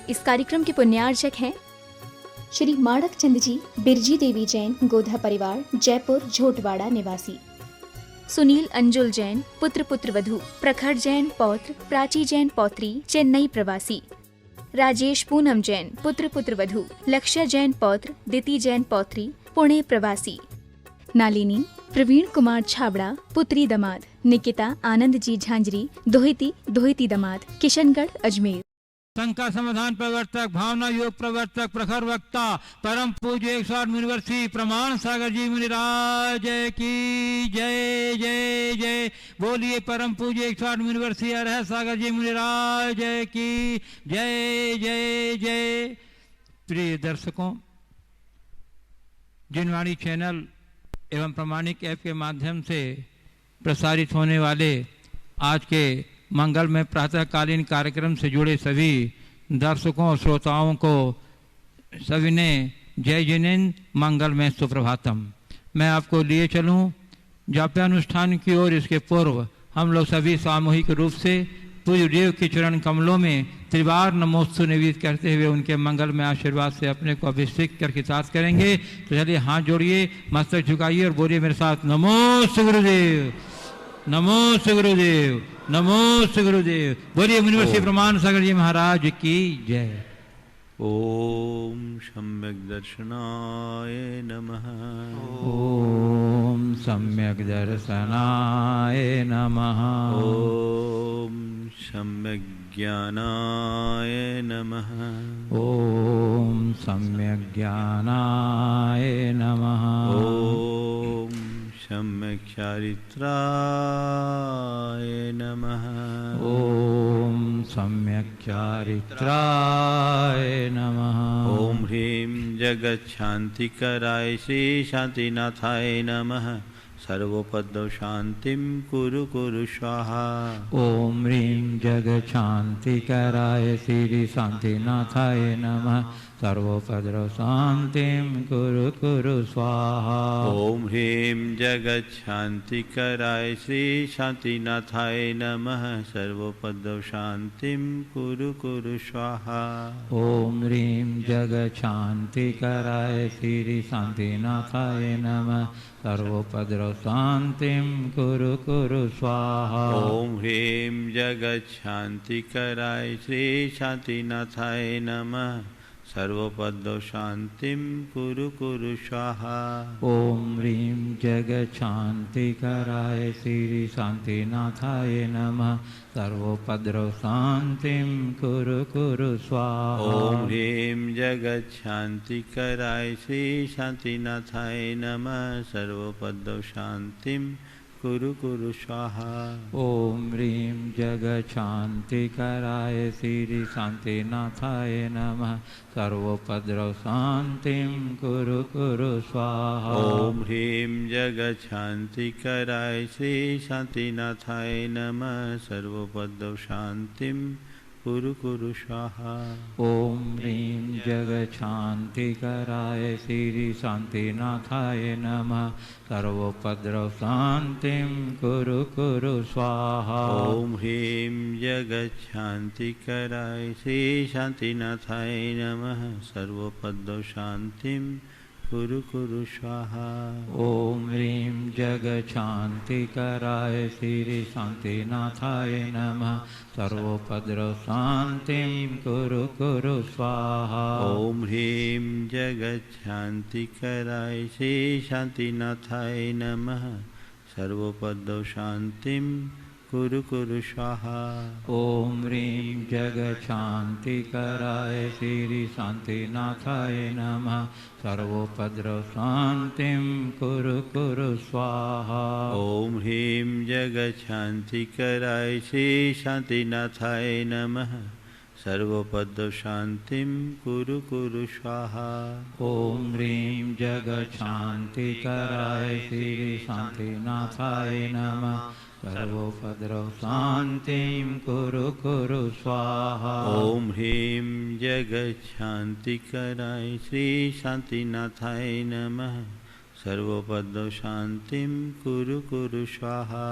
इस कार्यक्रम के पुण्यार्चक हैं श्री माणक चंद जी, बिरजी देवी जैन, गोधा परिवार, जयपुर झोटवाड़ा निवासी। सुनील अंजुल जैन, पुत्र पुत्र वधू, प्रखर जैन पौत्र, प्राची जैन पौत्री, चेन्नई प्रवासी। राजेश पूनम जैन, पुत्र पुत्र वधू, लक्ष्य जैन पौत्र, दिति जैन पौत्री, पुणे प्रवासी। नालिनी प्रवीण कुमार छाबड़ा, पुत्री दमाद। निकिता आनंद जी झांझरी, दोहिती दमाद, किशनगढ़ अजमेर। शंका समाधान प्रवर्तक, भावना योग प्रवर्तक, प्रखर वक्ता, परम पूज्य 108 यूनिवर्सिटी प्रमाण सागर जी मुनिराज की जय जय जय। बोलिए परम पूज्य 108 यूनिवर्सिटी अरह सागर जी मुनिराज की जय जय जय। प्रिय दर्शकों, जिनवाणी चैनल एवं प्रमाणिक ऐप के माध्यम से प्रसारित होने वाले आज के मंगल में प्रातःकालीन कार्यक्रम से जुड़े सभी दर्शकों और श्रोताओं को सभी ने जय जिनेन्द्र, मंगल में सुप्रभातम। मैं आपको लिए चलूं जाप्यानुष्ठान की ओर। इसके पूर्व हम लोग सभी सामूहिक रूप से पूज्य देव के चरण कमलों में त्रिवार नमोस्तु निवेदित करते हुए उनके मंगल में आशीर्वाद से अपने को अभिषेक कर कृतार्थ करेंगे। तो चलिए हाथ जोड़िए, मस्तक झुकाइए और बोलिए मेरे साथ, नमोस्तु गुरुदेव, नमोस्तु गुरुदेव, नमोस्तु गुरुदेव। बोलिए यूनिवर्सिटी प्रमाण सागर जी महाराज की जय। ओम सम्यक दर्शनाय नमः। ओम सम्यक दर्शनाय नमः। ओम सम्यक ज्ञानाय नमः। ओम सम्यक ज्ञानाय नमः। ओम सम्यक चारित्राय नमः। ओम सम्यक चारित्राय नमः। ओम ह्रीं जगत शांतिकराय श्री शांतिनाथाय नमः। सर्वोपद्रव शांतिं कुरु कुरु स्वाहा। ओम ह्रीं जगत शांतिकराय श्री शांतिनाथाय नमः। सर्वोपद्रव शांतिं कुरु कुरु स्वाहा। ओम ह्रीं जगत शांतिकराय श्री शांतिनाथाय नमः। सर्वोपद्रव शांतिं कुरु कुरु स्वाहा। ओम ह्रीं जगत शांतिकराय श्री शांतिनाथाय नमः। सर्वोपद्रव शांतिं कुरु कुरु स्वाहा। ओम ह्रीं जगत शांतिकराय श्री शांतिनाथाय नमः। सर्वोपद्रव शांतिं कुरु कुरु स्वाहा। ओम ह्रीं जगत शांतिकराय श्री शांतिनाथाय नमः। सर्वोपद्रव शांतिं कुरु कुरु स्वाहा। ओम ह्रीं जगत शांतिकराय श्री शांतिनाथाय नमः। सर्वोपद्रव शांतिं कुरु कुरु स्वाहा। ओम ह्रीं जगत शांतिकराय श्री शांतिनाथाय नमः। सर्वोपद्रव शांतिं कुरु कुरु स्वाहा। ओम ह्रीं जगत शांतिकराय श्री शांतिनाथाय नमः। सर्वोपद्रव शांतिं कुरु कुरु स्वाहा। ओम ह्रीं जगत शांतिकराय श्री शांतिनाथाय नमः। सर्वोपद्रव शांतिं कुरु कुरु स्वाहा। ओम ह्रीं जगत शांतिकराय श्री शांतिनाथाय नमः। सर्वोपद्रव शांतिं कुरु कुरु स्वाहा। ओम ह्रीं जगत शांतिकराय श्री शांतिनाथाय नमः। सर्वोपद्रव शांतिं कुरु कुरु स्वाहा। ओम ह्रीं जगत शांतिकराय श्री शांतिनाथाय नमः। सर्वोपद्रव शांतिं कुरु कुरु स्वाहा। ओम ह्रीं जगत शांतिकराय श्री शांतिनाथाय नमः। सर्वोपद्रव शांतिं कुरु कुरु स्वाहा। ओम ह्रीं जगत शांतिकराय श्री शांतिनाथाय नमः। सर्वोपद्रव शांतिं कुरु कुरु स्वाहा। ओम ह्रीं जगत शांतिकराय श्री शांतिनाथाय नमः। सर्वोपद्रव शांतिं कुरु कुरु स्वाहा। ओम ह्रीं जगत शांतिकराय श्री शांतिनाथाय नमः। सर्वपदशान्तिं कुरु कुरु स्वाहा।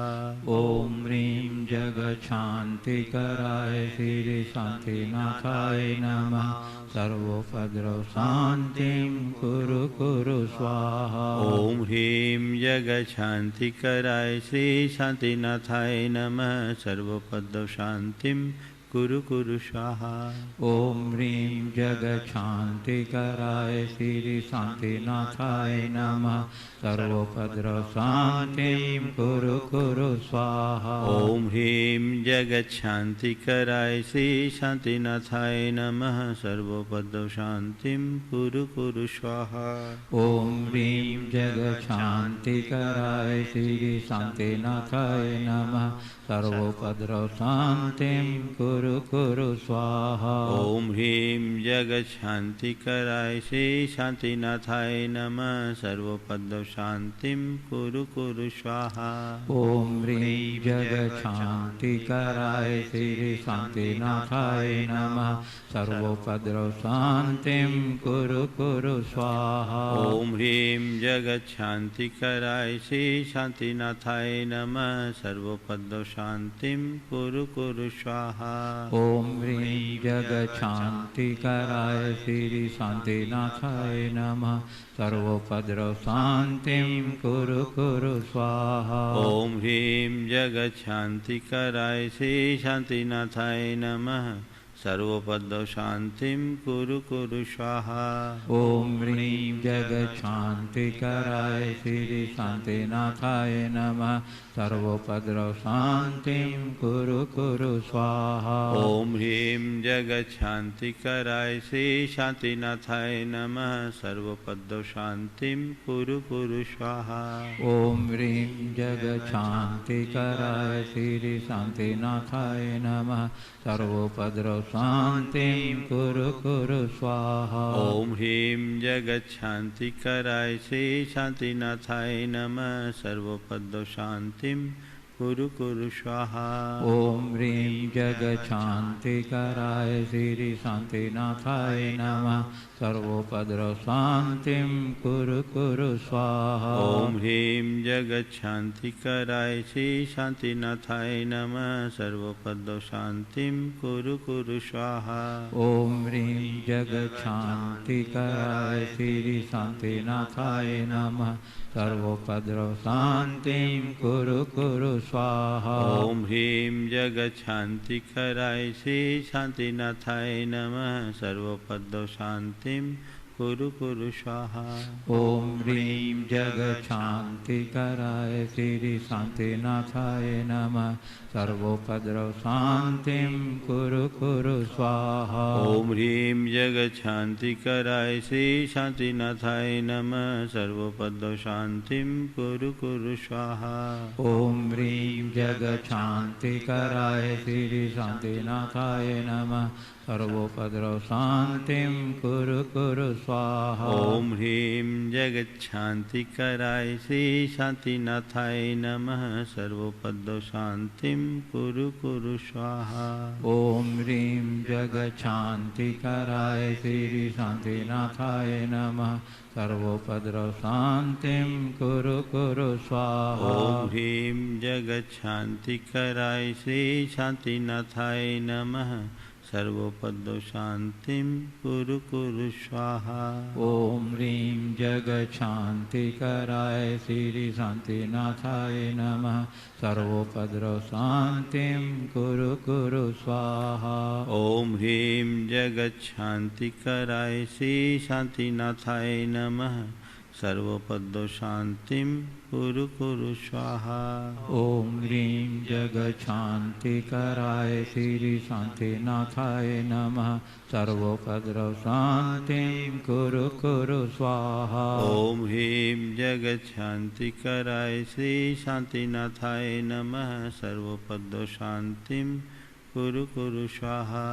ओम ह्रीं जगच्छान्तिकराय श्री शान्तिनाथाय नमः। सर्वोपद्रवशान्तिं कुरु कुरु स्वाहा। ॐ ह्रीं जगच्छान्तिकराय श्री शान्तिनाथाय नमः। सर्वपदशान्तिं कुरु कुरु स्वाहा। ओम ह्रीं जगच्छान्तिकराय श्री शान्तिनाथाय नमः। सर्वोपद्रवशान्तिं कुरु कुरु स्वाहा। ॐ ह्रीं जगच्छान्तिकराय श्री शान्तिनाथाय नमः। सर्वपदशान्तिं कुरु कुरु स्वाहा। ओम ह्रीं जगच्छान्तिकराय श्री शान्तिनाथाय नमः। सर्वोपद्रवशान्तिं कुरु कुरु स्वाहा। ॐ ह्रीं जगच्छान्तिकराय श्री शान्तिनाथाय नमः। सर्वपदशान्तिं कुरु कुरु स्वाहा। ओम ह्रीं जगच्छान्तिकराय श्री शान्तिनाथाय नमः। सर्वोपद्रवशान्तिं कुरु कुरु स्वाहा। ॐ ह्रीं जगच्छान्तिकराय श्री शान्तिनाथाय नमः। सर्वपदशान्तिं कुरु कुरु स्वाहा। ओम ह्रीं जगच्छान्तिकराय श्री शान्तिनाथाय नमः। सर्वोपद्रवशान्तिं कुरु कुरु स्वाहा। ॐ ह्रीं जगच्छान्तिकराय श्री शान्तिनाथाय नमः। सर्वपदशान्तिं कुरु कुरु स्वाहा। ओम ह्रीं जगच्छान्तिकराय श्री शान्तिनाथाय नमः। सर्वोपद्रवशान्तिं कुरु कुरु स्वाहा। ॐ ह्रीं जगच्छान्तिकराय श्री शान्तिनाथाय नमः। सर्वपदशान्तिं कुरु कुरु स्वाहा। ओम ह्रीं जगच्छान्तिकराय श्री शान्तिनाथाय नमः। सर्वोपद्रवशान्तिं कुरु कुरु स्वाहा। ॐ ह्रीं जगच्छान्तिकराय श्री शान्तिनाथाय नमः। सर्वपदशान्तिं कुरु कुरु स्वाहा। ओम ह्रीं जगच्छान्तिकराय श्री शान्तिनाथाय नमः। सर्वोपद्रवशान्तिं कुरु कुरु स्वाहा। ॐ ह्रीं जगच्छान्तिकराय श्री शान्तिनाथाय नमः। सर्वपदशान्तिं कुरु कुरु स्वाहा। ओम ह्रीं जगच्छान्तिकराय श्री शान्तिनाथाय नमः। सर्वोपद्रवशान्तिं कुरु कुरु स्वाहा। ॐ ह्रीं जगच्छान्तिकराय श्री शान्तिनाथाय नमः। सर्वपदशान्तिं कुरु कुरु स्वाहा। ओम ह्रीं जगच्छान्तिकराय श्री शान्तिनाथाय नमः। सर्वोपद्रवशान्तिं कुरु कुरु स्वाहा। ॐ ह्रीं जगच्छान्तिकराय श्री शान्तिनाथाय नमः। सर्वपदशान्तिं कुरु कुरु स्वाहा। ओम ह्रीं जगच्छान्तिकराय श्री शान्तिनाथाय नमः। सर्वोपद्रवशान्तिं कुरु कुरु स्वाहा। ॐ ह्रीं जगच्छान्तिकराय श्री शान्तिनाथाय नमः। सर्वपदशान्तिं कुरु कुरु स्वाहा। ओम ह्रीं जगच्छान्तिकराय श्री शान्तिनाथाय नमः। सर्वोपद्रवशान्तिं कुरु कुरु स्वाहा। ॐ ह्रीं जगच्छान्तिकराय श्री शान्तिनाथाय नमः। सर्वपदशान्तिं कुरु कुरु स्वाहा। ओम ह्रीं जगच्छान्तिकराय श्री शान्तिनाथाय नमः। सर्वोपद्रवशान्तिं कुरु कुरु स्वाहा। ॐ ह्रीं जगच्छान्तिकराय श्री शान्तिनाथाय नमः। सर्वपदशान्तिं कुरु कुरु स्वाहा। ओम ह्रीं जगच्छान्तिकराय श्री शान्तिनाथाय नमः। सर्वोपद्रवशान्तिं कुरु कुरु स्वाहा। ॐ ह्रीं जगच्छान्तिकराय श्री शान्तिनाथाय नमः। सर्वपदशान्तिं कुरु कुरु स्वाहा।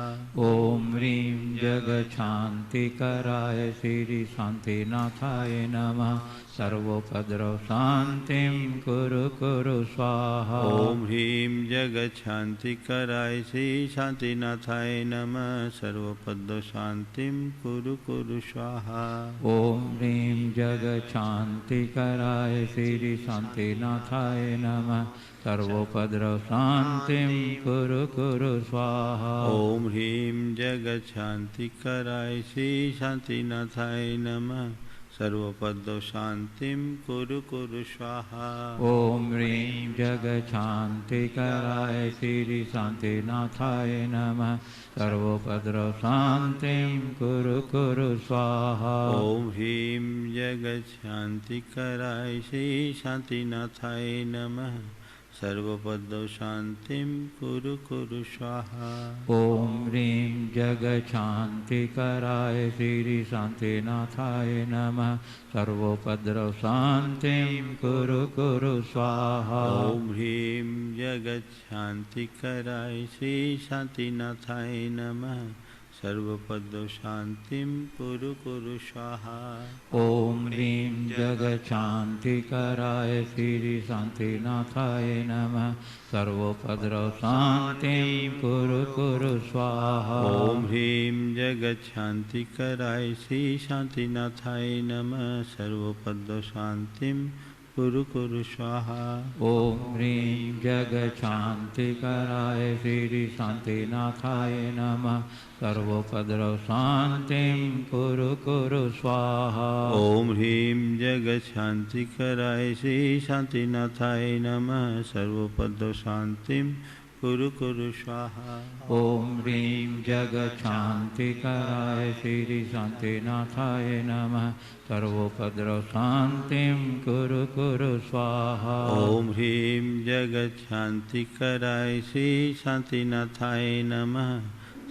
ओम ह्रीं जगत शांति कराय श्री शांतिनाथाय नमः सर्वोपद्रव शांतिं कुरु कुरु स्वाहा। ओम ह्रीं जगत शांति कराय श्री शांतिनाथाय नमः सर्वोपद्रव शांतिं कुरु कुरु स्वाहा। ओम ह्रीं जगत शांति कराय श्री शांतिनाथाय नमः सर्वोपद्रव शांतिं कुरु कुरु स्वाहा। ओम ह्रीं जगत शांति कराय श्री शांतिनाथाय नमः सर्वोपद्रव शांतिं कुरु कुरु स्वाहा। ओम ह्रीं जगत शांति कराय श्री शांतिनाथाय नमः सर्वोपद्रव शांतिं कुरु कुरु स्वाहा। ओम ह्रीं जगत शांति कराय श्री शांतिनाथाय नमः सर्वोपद्रव शांतिं कुरु कुरु स्वाहा। ओम ह्रीं जगत शांति कराय श्री शांतिनाथाय नमः सर्वोपद्रव शांतिं कुरु कुरु स्वाहा। ओम ह्रीं जगत शांति कराय श्री शांतिनाथाय नमः सर्वोपद्रव शांतिं कुरु कुरु स्वाहा। ओम ह्रीं जगत शांति कराय श्री शांतिनाथाय नमः सर्वोपद्रव शांतिं कुरु कुरु स्वाहा। ओम ह्रीं जगत शांति कराय श्री शांतिनाथाय नमः सर्वोपद्रव शांतिं कुरु कुरु स्वाहा। ओम ह्रीं जगत शांति कराय श्री शांतिनाथाय नमः सर्वोपद्रव शांतिं कुरु कुरु स्वाहा। ओम ह्रीं जगत शांति कराय श्री शांतिनाथाय नमः सर्वोपद्रव शांतिं कुरु कुरु स्वाहा। ओम ह्रीं जगत शांति कराय श्री शांतिनाथाय नमः सर्वोपद्रव शांतिं कुरु कुरु स्वाहा। ओम ह्रीं जगत शांति कराय श्री शांतिनाथाय नमः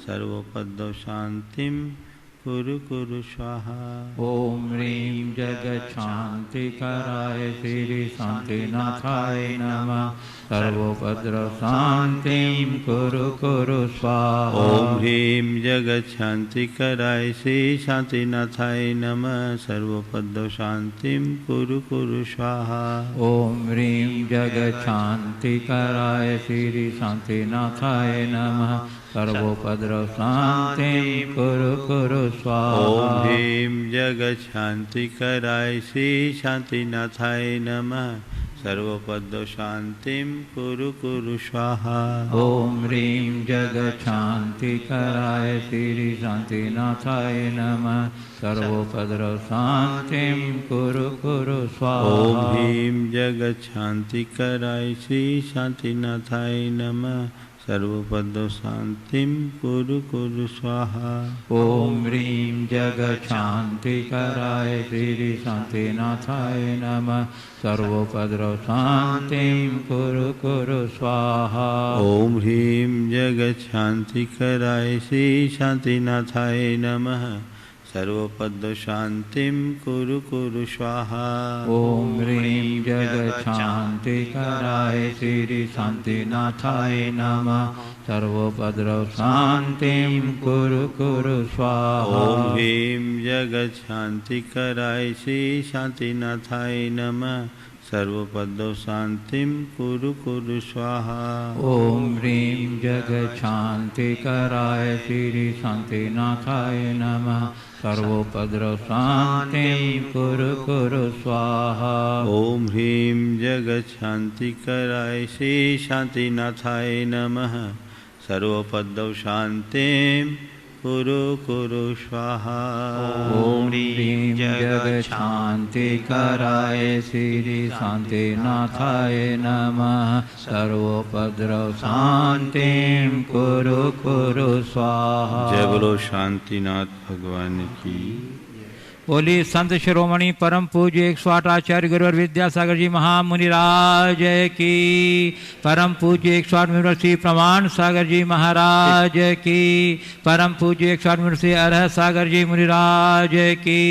सर्वोपद्रव शांतिं कुरु कुरु स्वाहा। ओम ह्रीं जगत शांति कराय श्री शांतिनाथाय नमः सर्वोपद्रव शांतिं कुरु कुरु स्वाहा। ओम ह्रीं जगत शांति कराय श्री शांतिनाथाय नमः सर्वोपद्रव शांतिं कुरु कुरु स्वाहा। ओम ह्रीं जगत शांति कराय श्री शांतिनाथाय नमः सर्वोपद्रव शांतिं कुरु कुरु स्वाहा। ओम ह्रीं जगत शांति कराय श्री शांतिनाथाय नमः सर्वोपद्रव शांतिं कुरु कुरु स्वाहा। ओम ह्रीं जगत शांति कराय श्री शांतिनाथाय नमः सर्वोपद्रव शांतिं कुरु कुरु स्वाहा। ओम ह्रीं जगत शांति कराय श्री शांतिनाथाय नमः सर्वोपद्रव शांतिं कुरु कुरु स्वाहा। ओम ह्रीं जगत शांति कराय श्री शांतिनाथाय नमः सर्वोपद्रव शांतिं कुरु कुरु स्वाहा। ओम ह्रीं जगत शांति कराय श्री शांतिनाथाय नमः सर्वोपद्रव शांतिं कुरु कुरु स्वाहा। ओम ह्रीं जगत शांति कराय श्री शांतिनाथाय नमः सर्वोपद्रव शांतिं कुरु कुरु स्वाहा। ओम ह्रीं जगत शांति कराय श्री शांतिनाथाय नमः सर्वोपद्रव शांतिं कुरु कुरु स्वाहा। ओम ह्रीं जगत शांति कराय श्री शांतिनाथाय नमः सर्वोपद्रव शांतिं कुरु कुरु स्वाहा। ओम ह्रीं जगत शांति कराय श्री शांतिनाथाय नमः सर्वोपद्रव शांतिं कुरु कुरु स्वाहा। ओम ह्रीं जगत शांति कराय श्री शांतिनाथाय नमः सर्वोपद्रव शांतिं कुरु कुरु स्वाहा। जय बोलो शांतिनाथ भगवान की। बोली संत शिरोमणि परम पूज्य 108 आचार्य गुरुवर विद्यासागर जी महामुनिराज की। परम पूज्य 108 श्री प्रमाण सागर जी महाराज की। परम पूज्य 108 श्री अरह सागर जी मुनिराज की।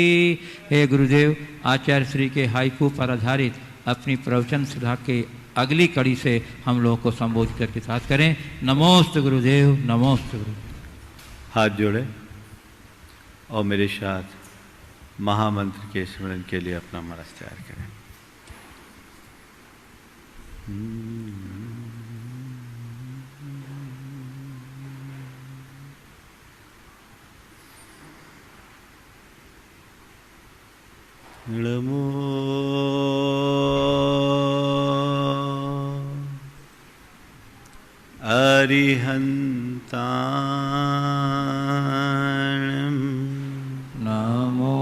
हे गुरुदेव, आचार्य श्री के हाइकू पर आधारित अपनी प्रवचन सुधा के अगली कड़ी से हम लोगों को संबोधित करके साथ करें। नमोस्तु गुरुदेव, नमोस्तु गुरुदेव। हाथ जोड़े। और मेरे साथ महामंत्र के स्मरण के लिए अपना मनस तैयार करें। नमो अरिहन्ताणं नमो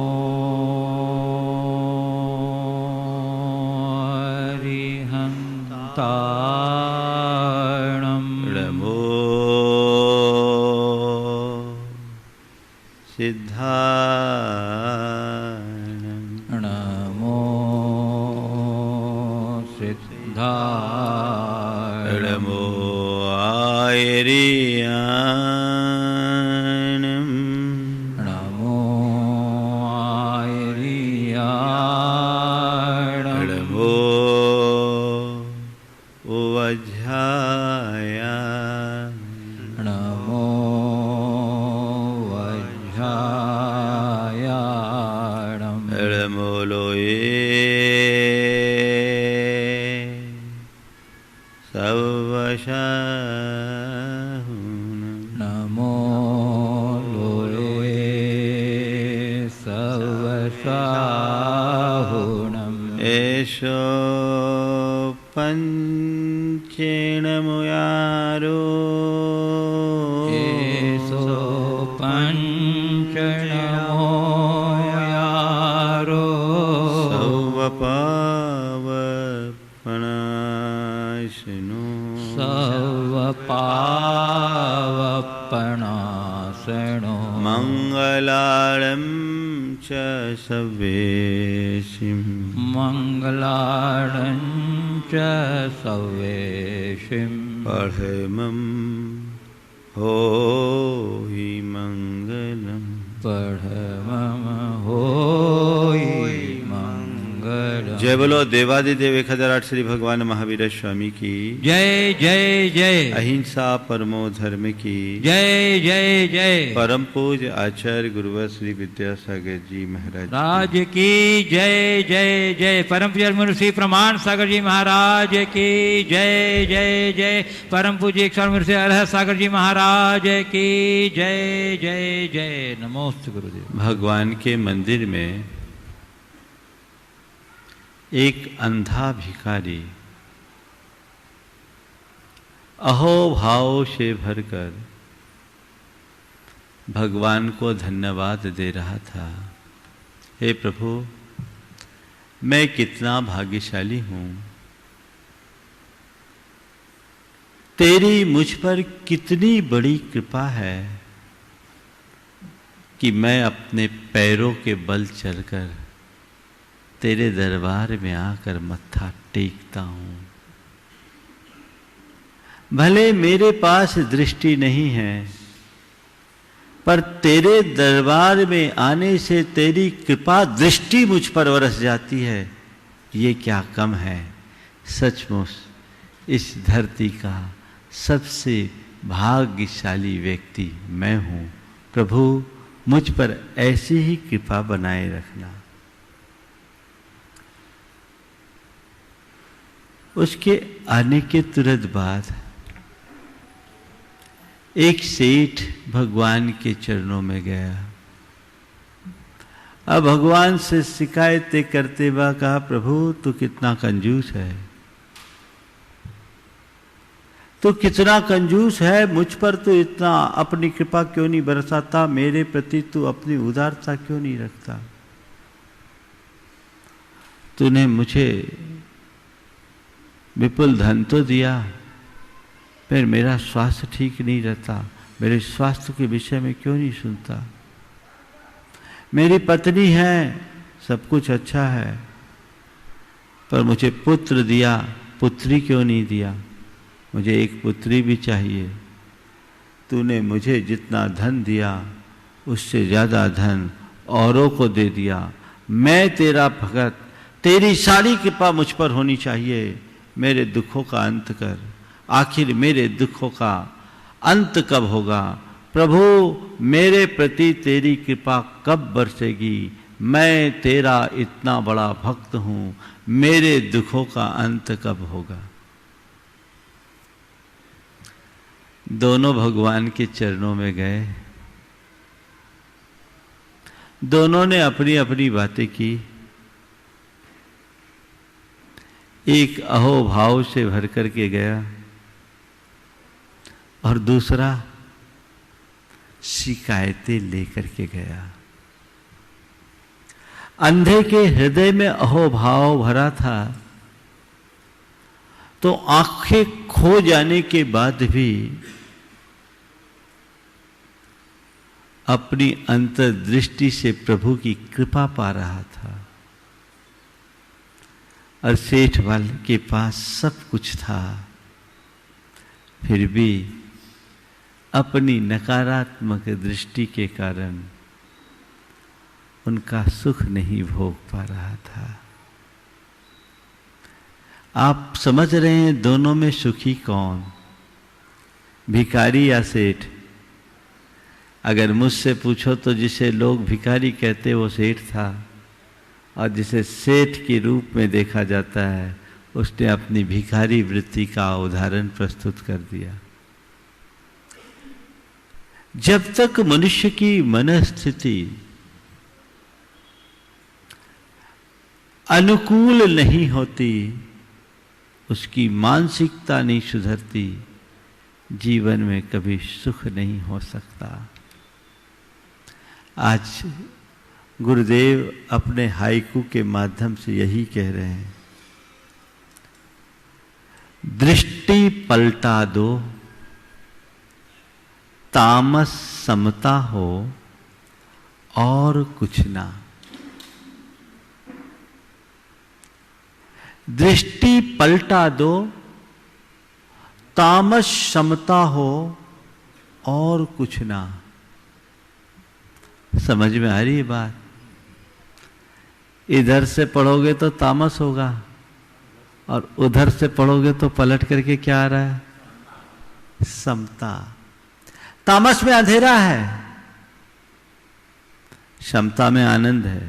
अरिहन्ताणं नमो सिद्धाणं नमो सिद्धाय नमो आयर्याणं नमो आयर्याणं नमो वज्राया नमो वज्रायाणं नमो लोये सवशाहुनं नमो लोये सवशाहुनम् एषो पञ्चेण मुयारो एषो पञ्चनमो यारो सौवपावपणाशिनो सर्वपावपणासनो मङ्गलाळं च सवेशिं मङ्गलाडं च सवेशिं पठमं होहि मङ्गलम् पठमं होयि मङ्गलम्। जय बोलो देवादिदेव 1008 श्री भगवान महावीर स्वामी की जय जय जय अहिंसा परमो धर्म की जय जय जय परम पूज्य आचार्य गुरुवर श्री विद्यासागर जी महाराज राज की जय जय जय परम पूज्य मुनि श्री प्रमाण सागर जी महाराज की जय जय जय परम पूज्य इक्ष्वाकु मुनि श्री अरहत सागर जी महाराज की जय जय जय। नमोस्तु गुरुदेव। भगवान के मंदिर में एक अंधा भिखारी अहोभाव से भरकर भगवान को धन्यवाद दे रहा था। हे प्रभु, मैं कितना भाग्यशाली हूं, तेरी मुझ पर कितनी बड़ी कृपा है कि मैं अपने पैरों के बल चलकर तेरे दरबार में आकर मत्था टेकता हूं। भले मेरे पास दृष्टि नहीं है, पर तेरे दरबार में आने से तेरी कृपा दृष्टि मुझ पर बरस जाती है। ये क्या कम है। सचमुच इस धरती का सबसे भाग्यशाली व्यक्ति मैं हूं। प्रभु, मुझ पर ऐसी ही कृपा बनाए रखना। उसके आने के तुरंत बाद एक सेठ भगवान के चरणों में गया। अब भगवान से शिकायतें करते हुए कहा, प्रभु तू कितना कंजूस है, तू कितना कंजूस है, मुझ पर तू इतना अपनी कृपा क्यों नहीं बरसाता, मेरे प्रति तू अपनी उदारता क्यों नहीं रखता। तूने मुझे विपुल धन तो दिया, फिर मेरा स्वास्थ्य ठीक नहीं रहता, मेरे स्वास्थ्य के विषय में क्यों नहीं सुनता। मेरी पत्नी है, सब कुछ अच्छा है, पर मुझे पुत्र दिया, पुत्री क्यों नहीं दिया। मुझे एक पुत्री भी चाहिए। तूने मुझे जितना धन दिया उससे ज़्यादा धन औरों को दे दिया। मैं तेरा भगत, तेरी सारी कृपा मुझ पर होनी चाहिए। मेरे दुखों का अंत कर। आखिर मेरे दुखों का अंत कब होगा प्रभु मेरे प्रति तेरी कृपा कब बरसेगी, मैं तेरा इतना बड़ा भक्त हूं, मेरे दुखों का अंत कब होगा। दोनों भगवान के चरणों में गए, दोनों ने अपनी अपनी बातें की। एक अहोभाव से भर करके गया और दूसरा शिकायतें लेकर के गया। अंधे के हृदय में अहोभाव भरा था, तो आंखें खो जाने के बाद भी अपनी अंतर्दृष्टि से प्रभु की कृपा पा रहा था। और सेठ वाले के पास सब कुछ था, फिर भी अपनी नकारात्मक दृष्टि के कारण उनका सुख नहीं भोग पा रहा था। आप समझ रहे हैं दोनों में सुखी कौन, भिखारी या सेठ? अगर मुझसे पूछो तो जिसे लोग भिखारी कहते वो सेठ था, और जिसे सेठ के रूप में देखा जाता है उसने अपनी भिखारी वृत्ति का उदाहरण प्रस्तुत कर दिया। जब तक मनुष्य की मनस्थिति अनुकूल नहीं होती, उसकी मानसिकता नहीं सुधरती, जीवन में कभी सुख नहीं हो सकता। आज गुरुदेव अपने हाइकू के माध्यम से यही कह रहे हैं, दृष्टि पलटा दो, तामस समता हो और कुछ ना। दृष्टि पलटा दो, तामस समता हो और कुछ ना। समझ में आ रही है बात? इधर से पढ़ोगे तो तामस होगा और उधर से पढ़ोगे तो पलट करके क्या आ रहा है? समता। तामस में अंधेरा है, समता में आनंद है।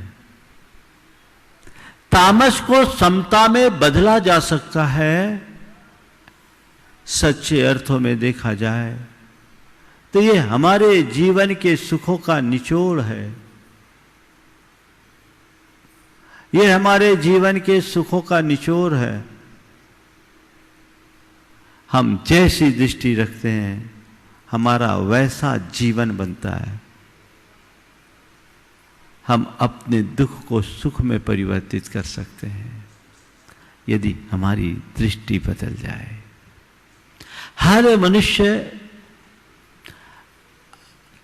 तामस को समता में बदला जा सकता है, सच्चे अर्थों में देखा जाए तो ये हमारे जीवन के सुखों का निचोड़ है। ये हमारे जीवन के सुखों का निचोड़ है। हम जैसी दृष्टि रखते हैं हमारा वैसा जीवन बनता है। हम अपने दुख को सुख में परिवर्तित कर सकते हैं यदि हमारी दृष्टि बदल जाए। हर मनुष्य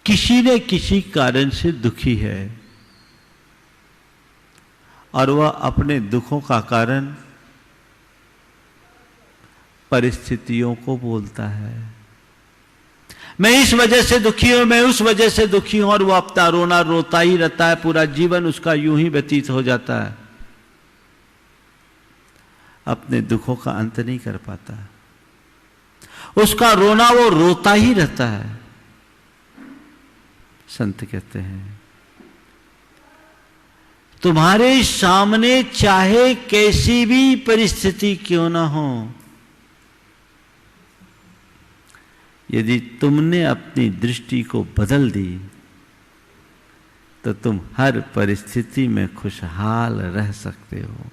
किसी न किसी कारण से दुखी है और वह अपने दुखों का कारण परिस्थितियों को बोलता है। मैं इस वजह से दुखी हूं, मैं उस वजह से दुखी हूं, और वो अपना रोना रोता ही रहता है। पूरा जीवन उसका यूं ही व्यतीत हो जाता है, अपने दुखों का अंत नहीं कर पाता। उसका रोना वो रोता ही रहता है। संत कहते हैं तुम्हारे सामने चाहे कैसी भी परिस्थिति क्यों ना हो, यदि तुमने अपनी दृष्टि को बदल दी तो तुम हर परिस्थिति में खुशहाल रह सकते हो।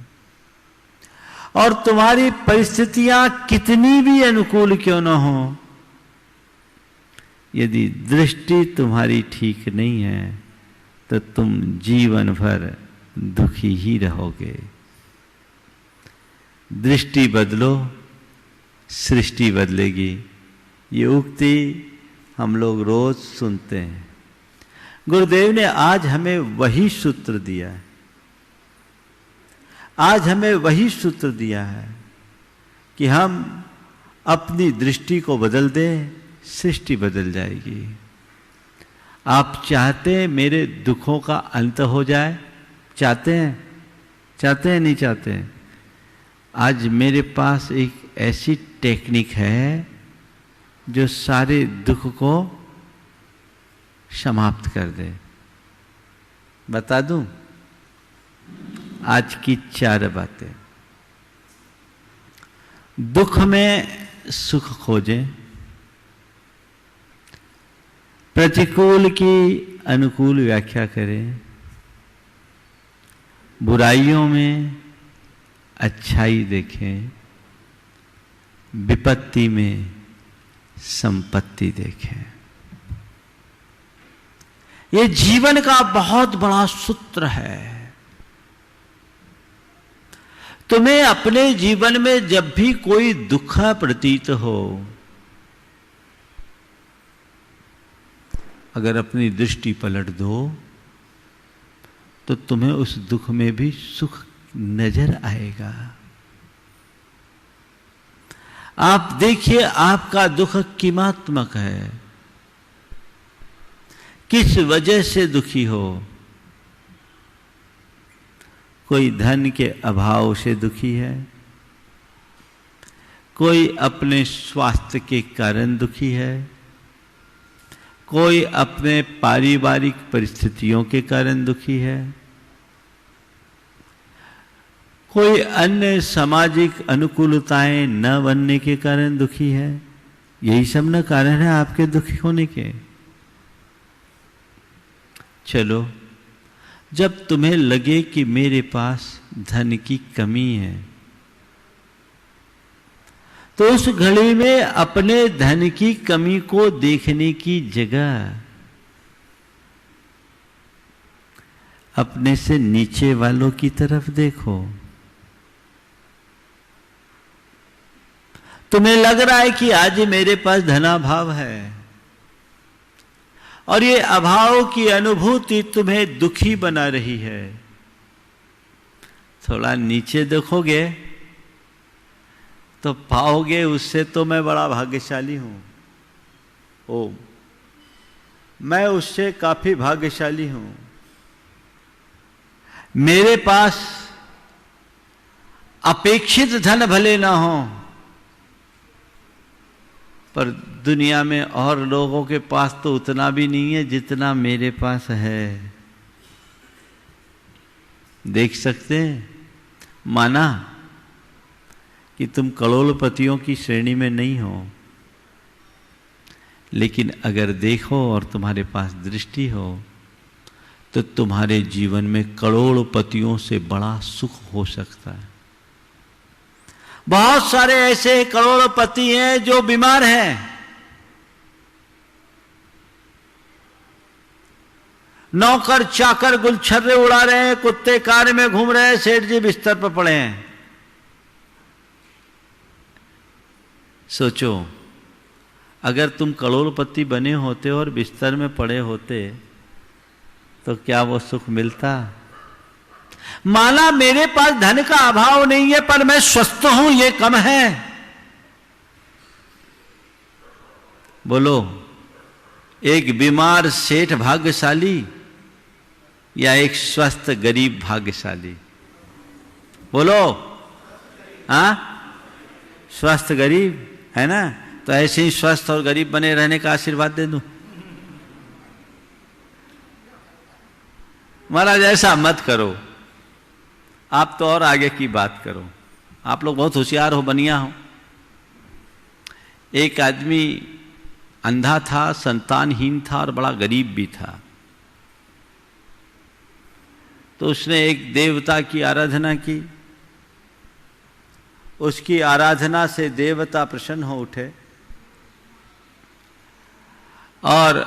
और तुम्हारी परिस्थितियां कितनी भी अनुकूल क्यों ना हो, यदि दृष्टि तुम्हारी ठीक नहीं है तो तुम जीवन भर दुखी ही रहोगे। दृष्टि बदलो, सृष्टि बदलेगी। ये उक्ति हम लोग रोज सुनते हैं। गुरुदेव ने आज हमें वही सूत्र दिया है। आज हमें वही सूत्र दिया है कि हम अपनी दृष्टि को बदल दें, सृष्टि बदल जाएगी। आप चाहते हैं मेरे दुखों का अंत हो जाए? चाहते हैं? चाहते हैं नहीं चाहते हैं? आज मेरे पास एक ऐसी टेक्निक है जो सारे दुख को समाप्त कर दे। बता दूं आज की 4 बातें। दुख में सुख खोजें, प्रतिकूल की अनुकूल व्याख्या करें, बुराइयों में अच्छाई देखें, विपत्ति में संपत्ति देखें। ये जीवन का बहुत बड़ा सूत्र है। तुम्हें अपने जीवन में जब भी कोई दुख प्रतीत हो, अगर अपनी दृष्टि पलट दो तो तुम्हें उस दुख में भी सुख नजर आएगा। आप देखिए, आपका दुख किमात्मक है। किस वजह से दुखी हो? कोई धन के अभाव से दुखी है, कोई अपने स्वास्थ्य के कारण दुखी है, कोई अपने पारिवारिक परिस्थितियों के कारण दुखी है, कोई अन्य सामाजिक अनुकूलताएं न बनने के कारण दुखी है। यही सब न कारण है आपके दुखी होने के। चलो, जब तुम्हें लगे कि मेरे पास धन की कमी है, तो उस घड़ी में अपने धन की कमी को देखने की जगह अपने से नीचे वालों की तरफ देखो। तुम्हें लग रहा है कि आज मेरे पास धनाभाव है और ये अभाव की अनुभूति तुम्हें दुखी बना रही है। थोड़ा नीचे देखोगे तो पाओगे उससे तो मैं बड़ा भाग्यशाली हूं। ओ, मैं उससे काफी भाग्यशाली हूं। मेरे पास अपेक्षित धन भले ना हो, पर दुनिया में और लोगों के पास तो उतना भी नहीं है जितना मेरे पास है। देख सकते हैं, माना कि तुम करोड़पतियों की श्रेणी में नहीं हो, लेकिन अगर देखो और तुम्हारे पास दृष्टि हो तो तुम्हारे जीवन में करोड़पतियों से बड़ा सुख हो सकता है। बहुत सारे ऐसे करोड़पति हैं जो बीमार हैं, नौकर चाकर गुलछर्रे उड़ा रहे हैं, कुत्ते कार में घूम रहे हैं, सेठ जी बिस्तर पर पड़े हैं। सोचो, अगर तुम करोड़पति बने होते और बिस्तर में पड़े होते तो क्या वो सुख मिलता? माना मेरे पास धन का अभाव नहीं है पर मैं स्वस्थ हूं, ये कम है। बोलो, एक बीमार सेठ भाग्यशाली या एक स्वस्थ गरीब भाग्यशाली? बोलो, हाँ? स्वस्थ गरीब है ना? तो ऐसे ही स्वस्थ और गरीब बने रहने का आशीर्वाद दे दूं। महाराज ऐसा मत करो, आप तो और आगे की बात करो। आप लोग बहुत होशियार हो, बनिया हो। एक आदमी अंधा था, संतानहीन था और बड़ा गरीब भी था। तो उसने एक देवता की आराधना की। उसकी आराधना से देवता प्रसन्न हो उठे और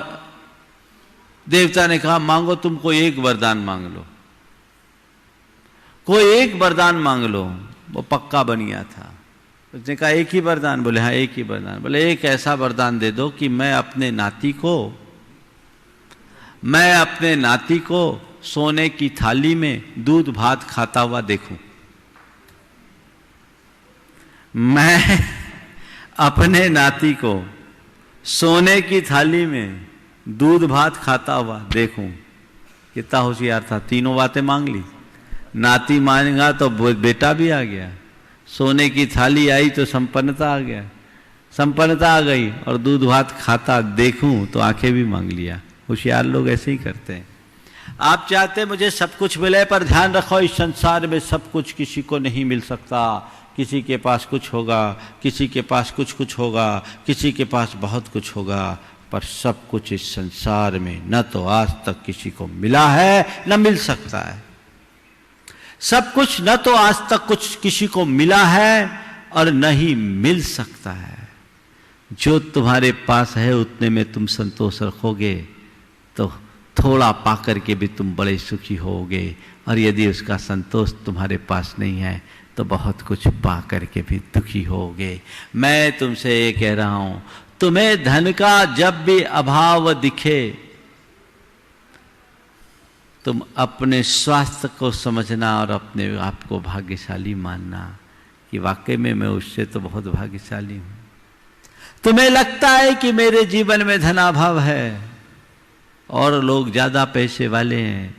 देवता ने कहा, मांगो, तुम कोई एक वरदान मांग लो, कोई एक वरदान मांग लो। वो पक्का बनिया था। उसने कहा, एक ही वरदान? बोले हाँ, एक ही वरदान। बोले, एक ऐसा वरदान दे दो कि मैं अपने नाती को सोने की थाली में दूध भात खाता हुआ देखूं। मैं अपने नाती को सोने की थाली में दूध भात खाता हुआ देखूं। कितना होशियार था, तीनों बातें मांग ली। नाती मांगा तो बेटा भी आ गया, सोने की थाली आई तो संपन्नता आ गया, संपन्नता आ गई, और दूध भात खाता देखूं तो आंखें भी मांग लिया। होशियार लोग ऐसे ही करते हैं। आप चाहते हैं मुझे सब कुछ मिले, पर ध्यान रखो इस संसार में सब कुछ किसी को नहीं मिल सकता। किसी के पास कुछ होगा, किसी के पास कुछ होगा, किसी के पास बहुत कुछ होगा, पर सब कुछ इस संसार में न तो आज तक किसी को मिला है न मिल सकता है। सब कुछ न तो आज तक कुछ किसी को मिला है और न ही मिल सकता है। जो तुम्हारे पास है उतने में तुम संतोष रखोगे तो थोड़ा पाकर के भी तुम बड़े सुखी होगे, और यदि उसका संतोष तुम्हारे पास नहीं है तो बहुत कुछ पा करके भी दुखी होगे। मैं तुमसे ये कह रहा हूं, तुम्हें धन का जब भी अभाव दिखे, तुम अपने स्वास्थ्य को समझना और अपने आप को भाग्यशाली मानना कि वाकई में मैं उससे तो बहुत भाग्यशाली हूं। तुम्हें लगता है कि मेरे जीवन में धनाभाव है और लोग ज्यादा पैसे वाले हैं,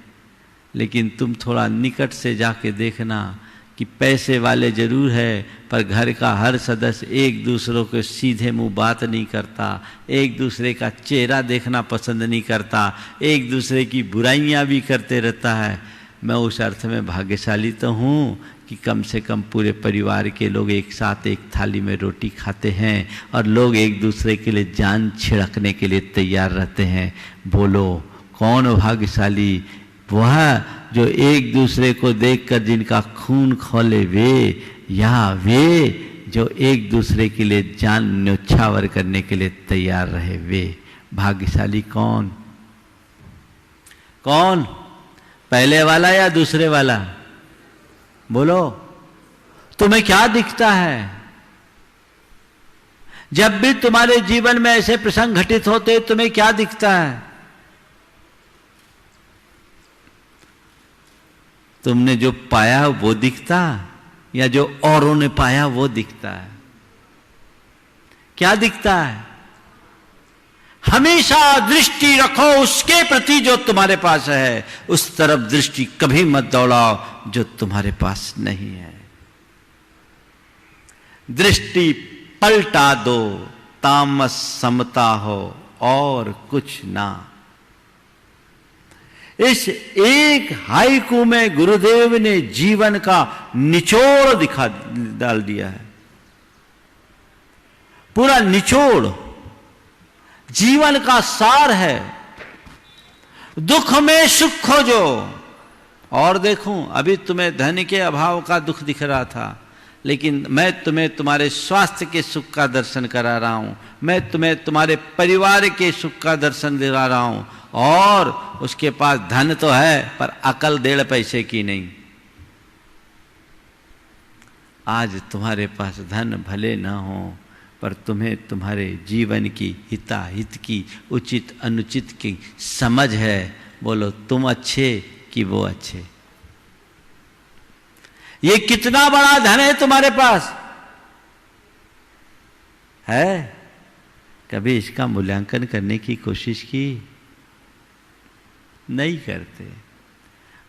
लेकिन तुम थोड़ा निकट से जाके देखना कि पैसे वाले जरूर है, पर घर का हर सदस्य एक दूसरों के सीधे मुंह बात नहीं करता, एक दूसरे का चेहरा देखना पसंद नहीं करता, एक दूसरे की बुराइयां भी करते रहता है। मैं उस अर्थ में भाग्यशाली तो हूँ कि कम से कम पूरे परिवार के लोग एक साथ एक थाली में रोटी खाते हैं और लोग एक दूसरे के लिए जान छिड़कने के लिए तैयार रहते हैं। बोलो कौन भाग्यशाली? वह जो एक दूसरे को देखकर जिनका खून खौले वे, या वे जो एक दूसरे के लिए जान न्योछावर करने के लिए तैयार रहे वे। भाग्यशाली कौन? कौन? पहले वाला या दूसरे वाला? बोलो, तुम्हें क्या दिखता है? जब भी तुम्हारे जीवन में ऐसे प्रसंग घटित होते तुम्हें क्या दिखता है? तुमने जो पाया वो दिखता या जो औरों ने पाया वो दिखता है? क्या दिखता है? हमेशा दृष्टि रखो उसके प्रति जो तुम्हारे पास है, उस तरफ दृष्टि कभी मत दौड़ाओ जो तुम्हारे पास नहीं है। दृष्टि पलटा दो, तामस समता हो और कुछ ना। इस एक हाइकू में गुरुदेव ने जीवन का निचोड़ डाल दिया है। पूरा निचोड़ जीवन का सार है। दुख में सुख खोजो। और देखूं, अभी तुम्हें धन के अभाव का दुख दिख रहा था, लेकिन मैं तुम्हें तुम्हारे स्वास्थ्य के सुख का दर्शन करा रहा हूं। मैं तुम्हें तुम्हारे परिवार के सुख का दर्शन दिला रहा हूं। और उसके पास धन तो है पर अकल 1.5 पैसे की नहीं। आज तुम्हारे पास धन भले ना हो, पर तुम्हें तुम्हारे जीवन की हिताहित की उचित अनुचित की समझ है। बोलो, तुम अच्छे कि वो अच्छे? ये कितना बड़ा धन है तुम्हारे पास है? कभी इसका मूल्यांकन करने की कोशिश की? नहीं करते।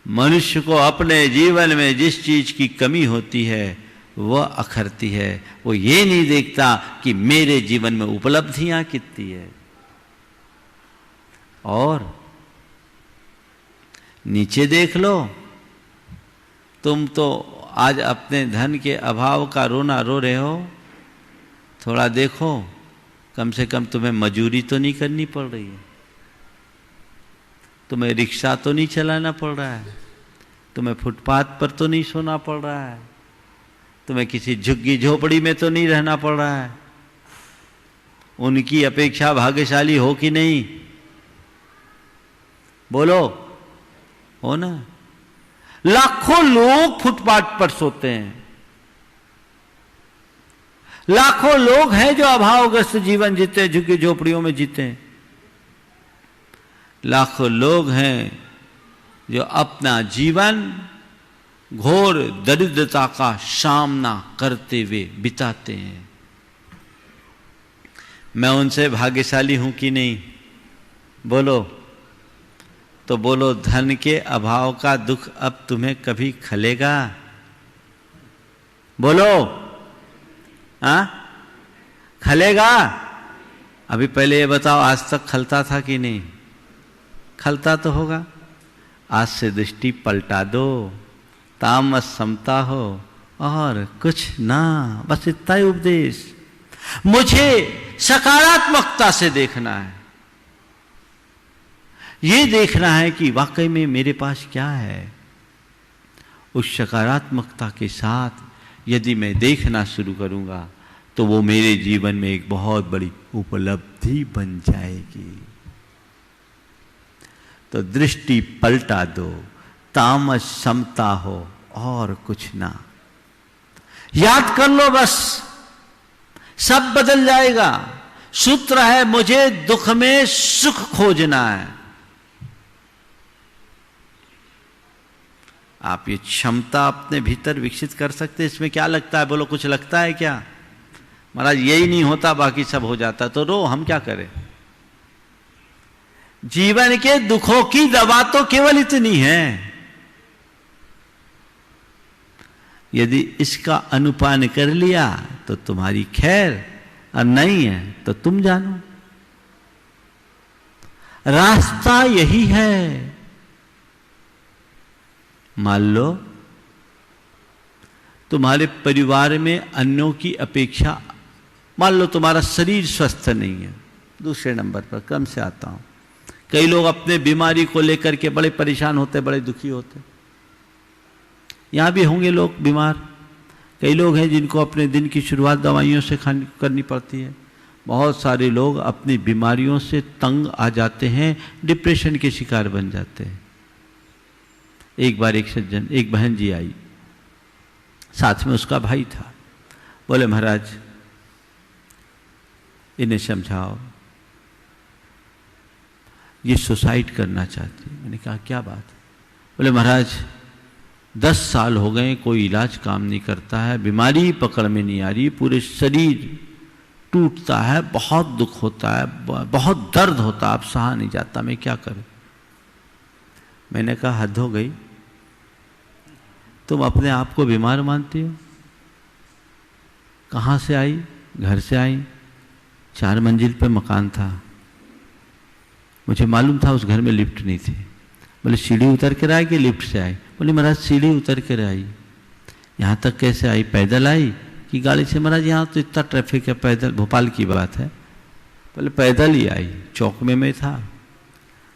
मनुष्य को अपने जीवन में जिस चीज की कमी होती है वह अखरती है। वो ये नहीं देखता कि मेरे जीवन में उपलब्धियां कितनी है। और नीचे देख लो, तुम तो आज अपने धन के अभाव का रोना रो रहे हो। थोड़ा देखो, कम से कम तुम्हें मजूरी तो नहीं करनी पड़ रही है, तुम्हें रिक्शा तो नहीं चलाना पड़ रहा है, तुम्हें फुटपाथ पर तो नहीं सोना पड़ रहा है, तुम्हें किसी झुग्गी झोपड़ी में तो नहीं रहना पड़ रहा है। उनकी अपेक्षा भाग्यशाली हो कि नहीं? बोलो, हो ना? लाखों लोग फुटपाथ पर सोते हैं। लाखों लोग हैं जो अभावग्रस्त जीवन जीते हैं, झुग्गी झोपड़ियों में जीते हैं। लाखों लोग हैं जो अपना जीवन घोर दरिद्रता का सामना करते हुए बिताते हैं। मैं उनसे भाग्यशाली हूं कि नहीं? बोलो। तो बोलो, धन के अभाव का दुख अब तुम्हें कभी खलेगा? बोलो, हाँ खलेगा? अभी पहले ये बताओ, आज तक खलता था कि नहीं? खलता तो होगा। आज से दृष्टि पलटा दो, तामस समता हो और कुछ ना, बस इतना ही उपदेश। मुझे सकारात्मकता से देखना है, ये देखना है कि वाकई में मेरे पास क्या है। उस सकारात्मकता के साथ यदि मैं देखना शुरू करूंगा तो वो मेरे जीवन में एक बहुत बड़ी उपलब्धि बन जाएगी। तो दृष्टि पलटा दो, तामस समता हो और कुछ ना। याद कर लो बस, सब बदल जाएगा। सूत्र है, मुझे दुख में सुख खोजना है। आप ये क्षमता अपने भीतर विकसित कर सकते हैं। इसमें क्या लगता है, बोलो कुछ लगता है क्या? महाराज यही नहीं होता, बाकी सब हो जाता। तो रो, हम क्या करें? जीवन के दुखों की दवा तो केवल इतनी है। यदि इसका अनुपान कर लिया तो तुम्हारी खैर, और नहीं है तो तुम जानो। रास्ता यही है। मान लो तुम्हारे परिवार में अन्यों की अपेक्षा, मान लो तुम्हारा शरीर स्वस्थ नहीं है। दूसरे नंबर पर क्रम से आता हूं। कई लोग अपने बीमारी को लेकर के बड़े परेशान होते, बड़े दुखी होते। यहां भी होंगे लोग बीमार। कई लोग हैं जिनको अपने दिन की शुरुआत दवाइयों से करनी पड़ती है। बहुत सारे लोग अपनी बीमारियों से तंग आ जाते हैं, डिप्रेशन के शिकार बन जाते हैं। एक बार एक सज्जन, एक बहन जी आई, साथ में उसका भाई था। बोले महाराज इन्हें समझाओ, ये सुसाइड करना चाहती है। मैंने कहा क्या बात? बोले महाराज 10 साल हो गए, कोई इलाज काम नहीं करता है, बीमारी पकड़ में नहीं आ रही, पूरे शरीर टूटता है, बहुत दुख होता है, बहुत दर्द होता है, अब सहा नहीं जाता, मैं क्या करूं? मैंने कहा हद हो गई, तुम अपने आप को बीमार मानती हो? कहाँ से आई? घर से आई। 4 मंजिल पे मकान था, मुझे मालूम था उस घर में लिफ्ट नहीं थी। बोले सीढ़ी उतर कर आई कि लिफ्ट से आई? बोले महाराज सीढ़ी उतर कर आई। यहाँ तक कैसे आई? पैदल आई कि गाड़ी से? महाराज यहाँ तो इतना ट्रैफिक है, पैदल, भोपाल की बात है। बोले पैदल ही आई, चौक में था।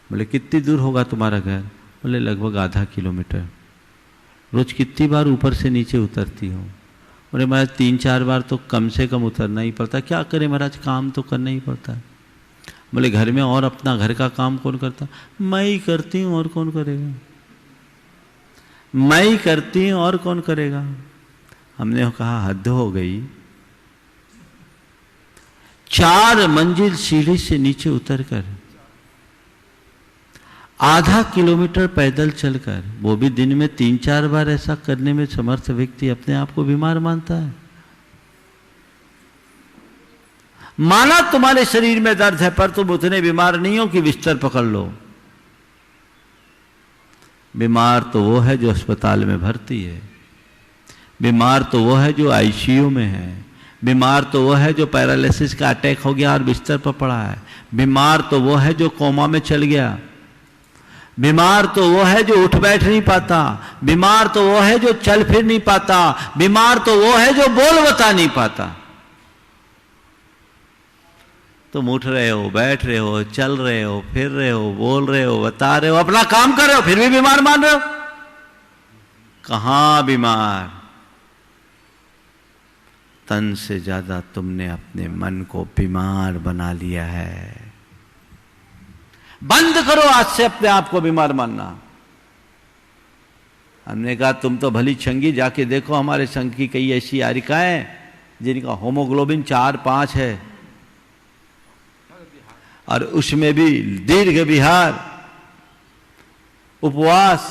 बोले कितनी दूर होगा तुम्हारा घर? बोले लगभग आधा किलोमीटर। रोज कितनी बार ऊपर से नीचे उतरती हो? बोले महाराज 3-4 बार तो कम से कम उतरना ही पड़ता। क्या करें महाराज, काम तो करना ही पड़ता है। बोले घर में और अपना घर का काम कौन करता? मैं ही करती हूँ, और कौन करेगा? मैं ही करती हूँ, और कौन करेगा? हमने कहा हद हो गई। 4 मंजिल सीढ़ी से नीचे उतरकर, आधा किलोमीटर पैदल चलकर, वो भी दिन में 3-4 बार ऐसा करने में समर्थ व्यक्ति अपने आप को बीमार मानता है। माना तुम्हारे शरीर में दर्द है, पर तुम उतने बीमार नहीं हो कि बिस्तर पकड़ लो। बीमार तो वो है जो अस्पताल में भर्ती है। बीमार तो वो है जो आईसीयू में है। बीमार तो वो है जो पैरालिसिस का अटैक हो गया और बिस्तर पर पड़ा है। बीमार तो वो है जो कोमा में चल गया। बीमार तो वो है जो उठ बैठ नहीं पाता। बीमार तो वो है जो चल फिर नहीं पाता। बीमार तो वो है जो बोल बता नहीं पाता। तुम उठ रहे हो, बैठ रहे हो, चल रहे हो, फिर रहे हो, बोल रहे हो, बता रहे हो, अपना काम कर रहे हो, फिर भी बीमार मान रहे हो। कहां बीमार? तन से ज्यादा तुमने अपने मन को बीमार बना लिया है। बंद करो आज से अपने आप को बीमार मानना। हमने कहा तुम तो भली छंगी, जाके देखो हमारे संघ की कई ऐसी यारिकाएं जिनका होमोग्लोबिन 4-5 है, और उसमें भी दीर्घ विहार, उपवास,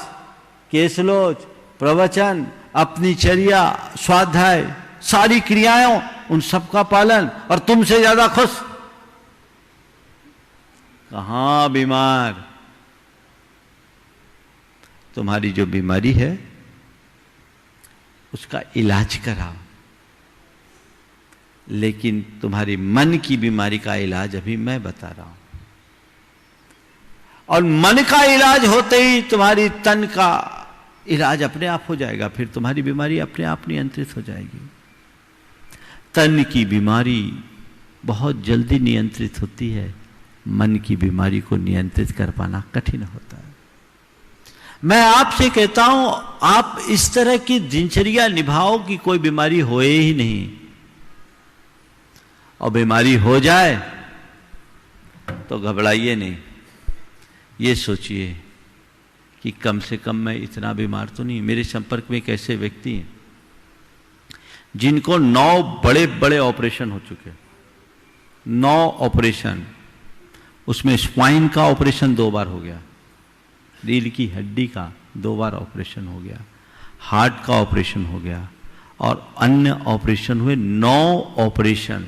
केसलोच, प्रवचन, अपनी चर्या, स्वाध्याय, सारी क्रियाओं, उन सबका पालन, और तुमसे ज्यादा खुश। कहां बीमार? तुम्हारी जो बीमारी है उसका इलाज कराओ, लेकिन तुम्हारी मन की बीमारी का इलाज अभी मैं बता रहा हूं। और मन का इलाज होते ही तुम्हारी तन का इलाज अपने आप हो जाएगा, फिर तुम्हारी बीमारी अपने आप नियंत्रित हो जाएगी। तन की बीमारी बहुत जल्दी नियंत्रित होती है, मन की बीमारी को नियंत्रित कर पाना कठिन होता है। मैं आपसे कहता हूं, आप इस तरह की दिनचर्या निभाओ कि कोई बीमारी होए ही नहीं, और बीमारी हो जाए तो घबराइए नहीं, ये सोचिए कि कम से कम मैं इतना बीमार तो नहीं। मेरे संपर्क में एक ऐसे व्यक्ति हैं जिनको 9 बड़े बड़े ऑपरेशन हो चुके, 9 ऑपरेशन, उसमें स्पाइन का ऑपरेशन 2 बार हो गया, रीढ़ की हड्डी का 2 बार ऑपरेशन हो गया, हार्ट का ऑपरेशन हो गया, और अन्य ऑपरेशन हुए 9 ऑपरेशन।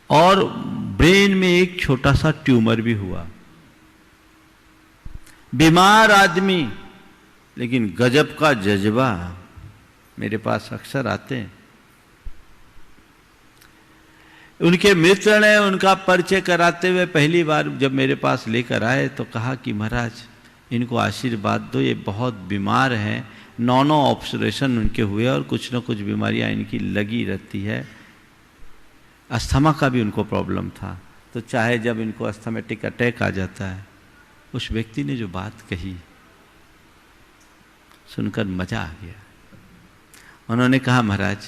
और ब्रेन में एक छोटा सा ट्यूमर भी हुआ। बीमार आदमी, लेकिन गजब का जज्बा, मेरे पास अक्सर आते हैं। उनके मित्र ने उनका परिचय कराते हुए पहली बार जब मेरे पास लेकर आए तो कहा कि महाराज इनको आशीर्वाद दो, ये बहुत बीमार हैं, 9 ऑपरेशन उनके हुए और कुछ न कुछ बीमारियां इनकी लगी रहती है। अस्थमा का भी उनको प्रॉब्लम था, तो चाहे जब इनको अस्थमेटिक अटैक आ जाता है। उस व्यक्ति ने जो बात कही सुनकर मजा आ गया। उन्होंने कहा महाराज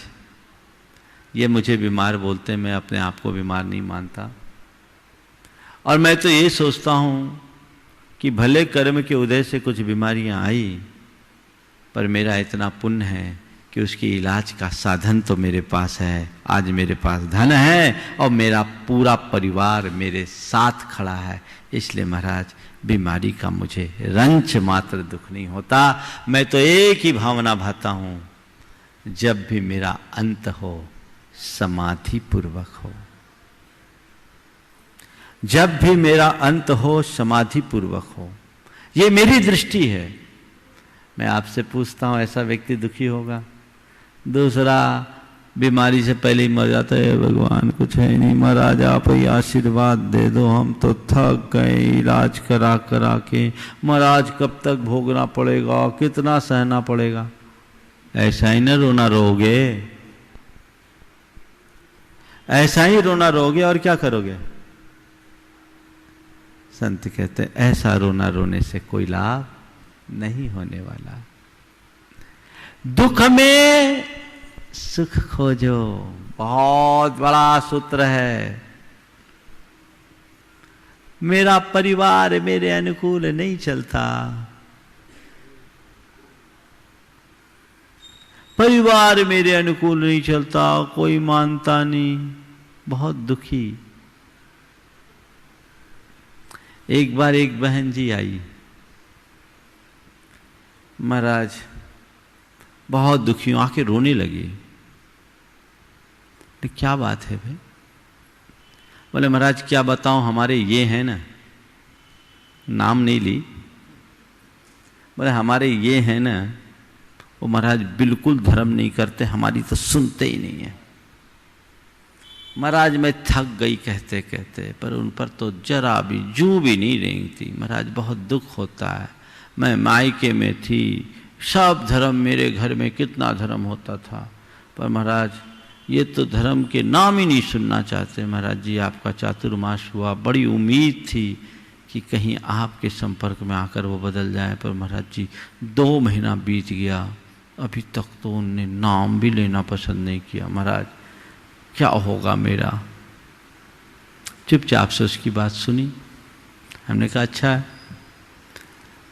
ये मुझे बीमार बोलते हैं, मैं अपने आप को बीमार नहीं मानता, और मैं तो ये सोचता हूं कि भले कर्म के उदय से कुछ बीमारियां आई, पर मेरा इतना पुण्य है कि उसके इलाज का साधन तो मेरे पास है। आज मेरे पास धन है और मेरा पूरा परिवार मेरे साथ खड़ा है, इसलिए महाराज बीमारी का मुझे रंच मात्र दुख नहीं होता। मैं तो एक ही भावना भाता हूं, जब भी मेरा अंत हो समाधि पूर्वक हो, जब भी मेरा अंत हो समाधि पूर्वक हो। ये मेरी दृष्टि है। मैं आपसे पूछता हूं, ऐसा व्यक्ति दुखी होगा? दूसरा, बीमारी से पहले ही मर जाता है, भगवान कुछ है नहीं, महाराज आप ही आशीर्वाद दे दो, हम तो थक गए इलाज करा करा के, महाराज कब तक भोगना पड़ेगा, कितना सहना पड़ेगा। ऐसा ही न रोना रोगे, ऐसा ही रोना रोगे और क्या करोगे? संत कहते हैं ऐसा रोना रोने से कोई लाभ नहीं होने वाला। दुख में सुख खोजो, बहुत बड़ा सूत्र है। मेरा परिवार मेरे अनुकूल नहीं चलता, परिवार मेरे अनुकूल नहीं चलता, कोई मानता नहीं, बहुत दुखी। एक बार एक बहन जी आई, महाराज बहुत दुखी हूं, आके रोने लगी। क्या बात है भाई? बोले महाराज क्या बताऊं, हमारे ये हैं ना, नाम नहीं ली, बोले हमारे ये हैं ना, वो महाराज बिल्कुल धर्म नहीं करते, हमारी तो सुनते ही नहीं है। महाराज मैं थक गई कहते कहते, पर उन पर तो जरा भी जू भी नहीं रेंगती। महाराज बहुत दुख होता है, मैं मायके में थी, सब धर्म मेरे घर में कितना धर्म होता था, पर महाराज ये तो धर्म के नाम ही नहीं सुनना चाहते। महाराज जी आपका चातुर्मास हुआ, बड़ी उम्मीद थी कि कहीं आपके संपर्क में आकर वो बदल जाए, पर महाराज जी 2 महीना बीत गया, अभी तक तो उनने नाम भी लेना पसंद नहीं किया। महाराज क्या होगा मेरा? चुपचाप से उसकी बात सुनी। हमने कहा अच्छा है,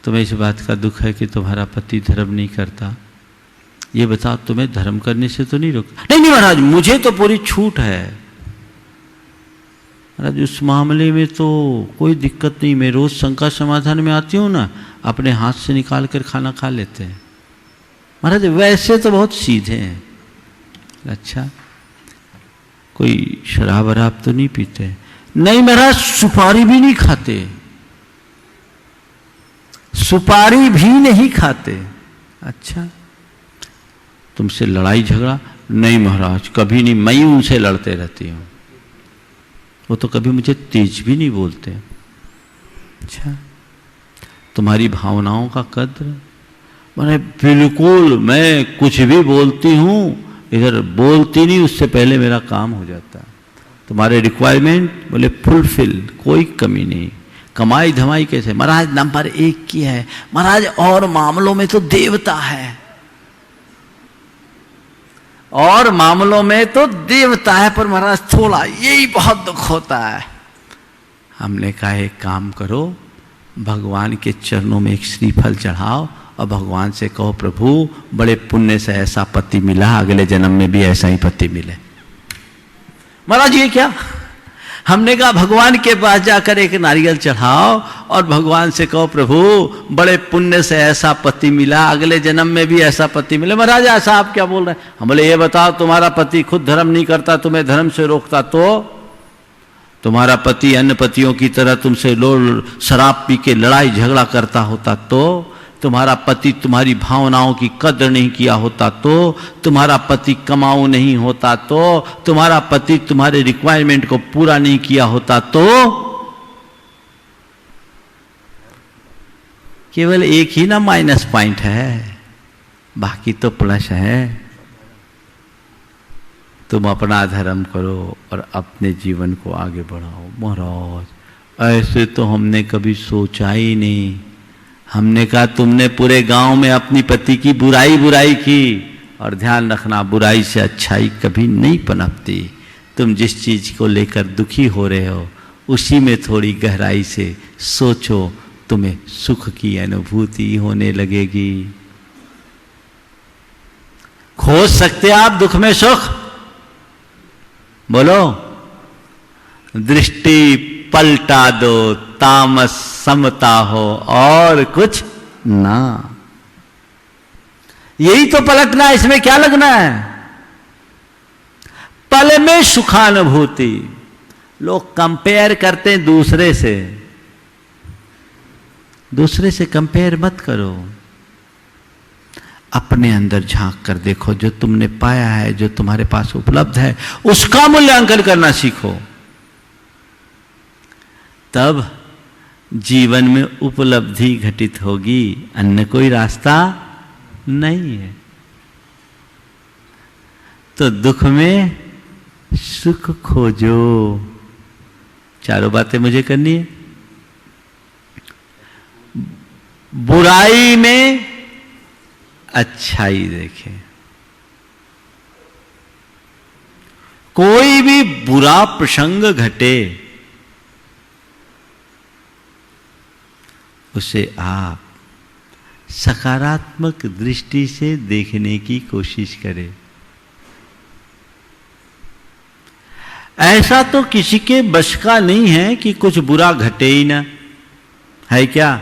तुम्हें इस बात का दुख है कि तुम्हारा पति धर्म नहीं करता, ये बताओ तुम्हें धर्म करने से तो नहीं रोकता? नहीं महाराज मुझे तो पूरी छूट है। महाराज उस मामले में तो कोई दिक्कत नहीं, मैं रोज शंका समाधान में आती हूँ ना, अपने हाथ से निकाल कर खाना खा लेते हैं। महाराज वैसे तो बहुत सीधे हैं। अच्छा कोई शराब वराब तो नहीं पीते? नहीं महाराज सुपारी भी नहीं खाते, सुपारी भी नहीं खाते। अच्छा तुमसे लड़ाई झगड़ा? नहीं महाराज कभी नहीं, मैं ही उनसे लड़ते रहती हूं। वो तो कभी मुझे तेज भी नहीं बोलते। अच्छा, तुम्हारी भावनाओं का कद्र, मैंने बिल्कुल, मैं कुछ भी बोलती हूँ, इधर बोलती नहीं उससे पहले मेरा काम हो जाता है। तुम्हारे रिक्वायरमेंट बोले फुलफिल, कोई कमी नहीं। कमाई धमाई कैसे? महाराज नंबर 1 की है महाराज, और मामलों में तो देवता है, और मामलों में तो देवता है, पर महाराज थोड़ा यही बहुत दुख होता है। हमने कहा एक काम करो, भगवान के चरणों में एक श्रीफल चढ़ाओ और भगवान से कहो प्रभु बड़े पुण्य से ऐसा पति मिला, अगले जन्म में भी ऐसा ही पति मिले। महाराज ये क्या? हमने कहा भगवान के पास जाकर एक नारियल चढ़ाओ और भगवान से कहो प्रभु बड़े पुण्य से ऐसा पति मिला, अगले जन्म में भी ऐसा पति मिले। महाराज ऐसा आप क्या बोल रहे हैं? हम बोले ये बताओ, तुम्हारा पति खुद धर्म नहीं करता, तुम्हें धर्म से रोकता, तो तुम्हारा पति अन्य पतियों की तरह तुमसे शराब पी के लड़ाई झगड़ा करता होता, तो तुम्हारा पति तुम्हारी भावनाओं की कदर नहीं किया होता, तो तुम्हारा पति कमाऊ नहीं होता, तो तुम्हारा पति तुम्हारे रिक्वायरमेंट को पूरा नहीं किया होता, तो केवल एक ही ना माइनस पॉइंट है, बाकी तो प्लस है। तुम अपना धर्म करो और अपने जीवन को आगे बढ़ाओ। महाराज ऐसे तो हमने कभी सोचा ही नहीं। हमने कहा तुमने पूरे गांव में अपनी पति की बुराई की, और ध्यान रखना बुराई से अच्छाई कभी नहीं पनपती। तुम जिस चीज को लेकर दुखी हो रहे हो उसी में थोड़ी गहराई से सोचो, तुम्हें सुख की अनुभूति होने लगेगी। खोज सकते आप दुख में सुख? बोलो। दृष्टि पलटा दो, तामस समता हो, और कुछ ना। यही तो पलटना, इसमें क्या लगना है? पल में सुखानुभूति। लोग कंपेयर करते हैं दूसरे से, दूसरे से कंपेयर मत करो, अपने अंदर झांक कर देखो। जो तुमने पाया है, जो तुम्हारे पास उपलब्ध है, उसका मूल्यांकन करना सीखो। तब जीवन में उपलब्धि घटित होगी, अन्य कोई रास्ता नहीं है। तो दुख में सुख खोजो। चारों बातें मुझे करनी है। बुराई में अच्छाई देखें। कोई भी बुरा प्रसंग घटे, उसे आप सकारात्मक दृष्टि से देखने की कोशिश करें। ऐसा तो किसी के बस का नहीं है कि कुछ बुरा घटे ही ना, है क्या?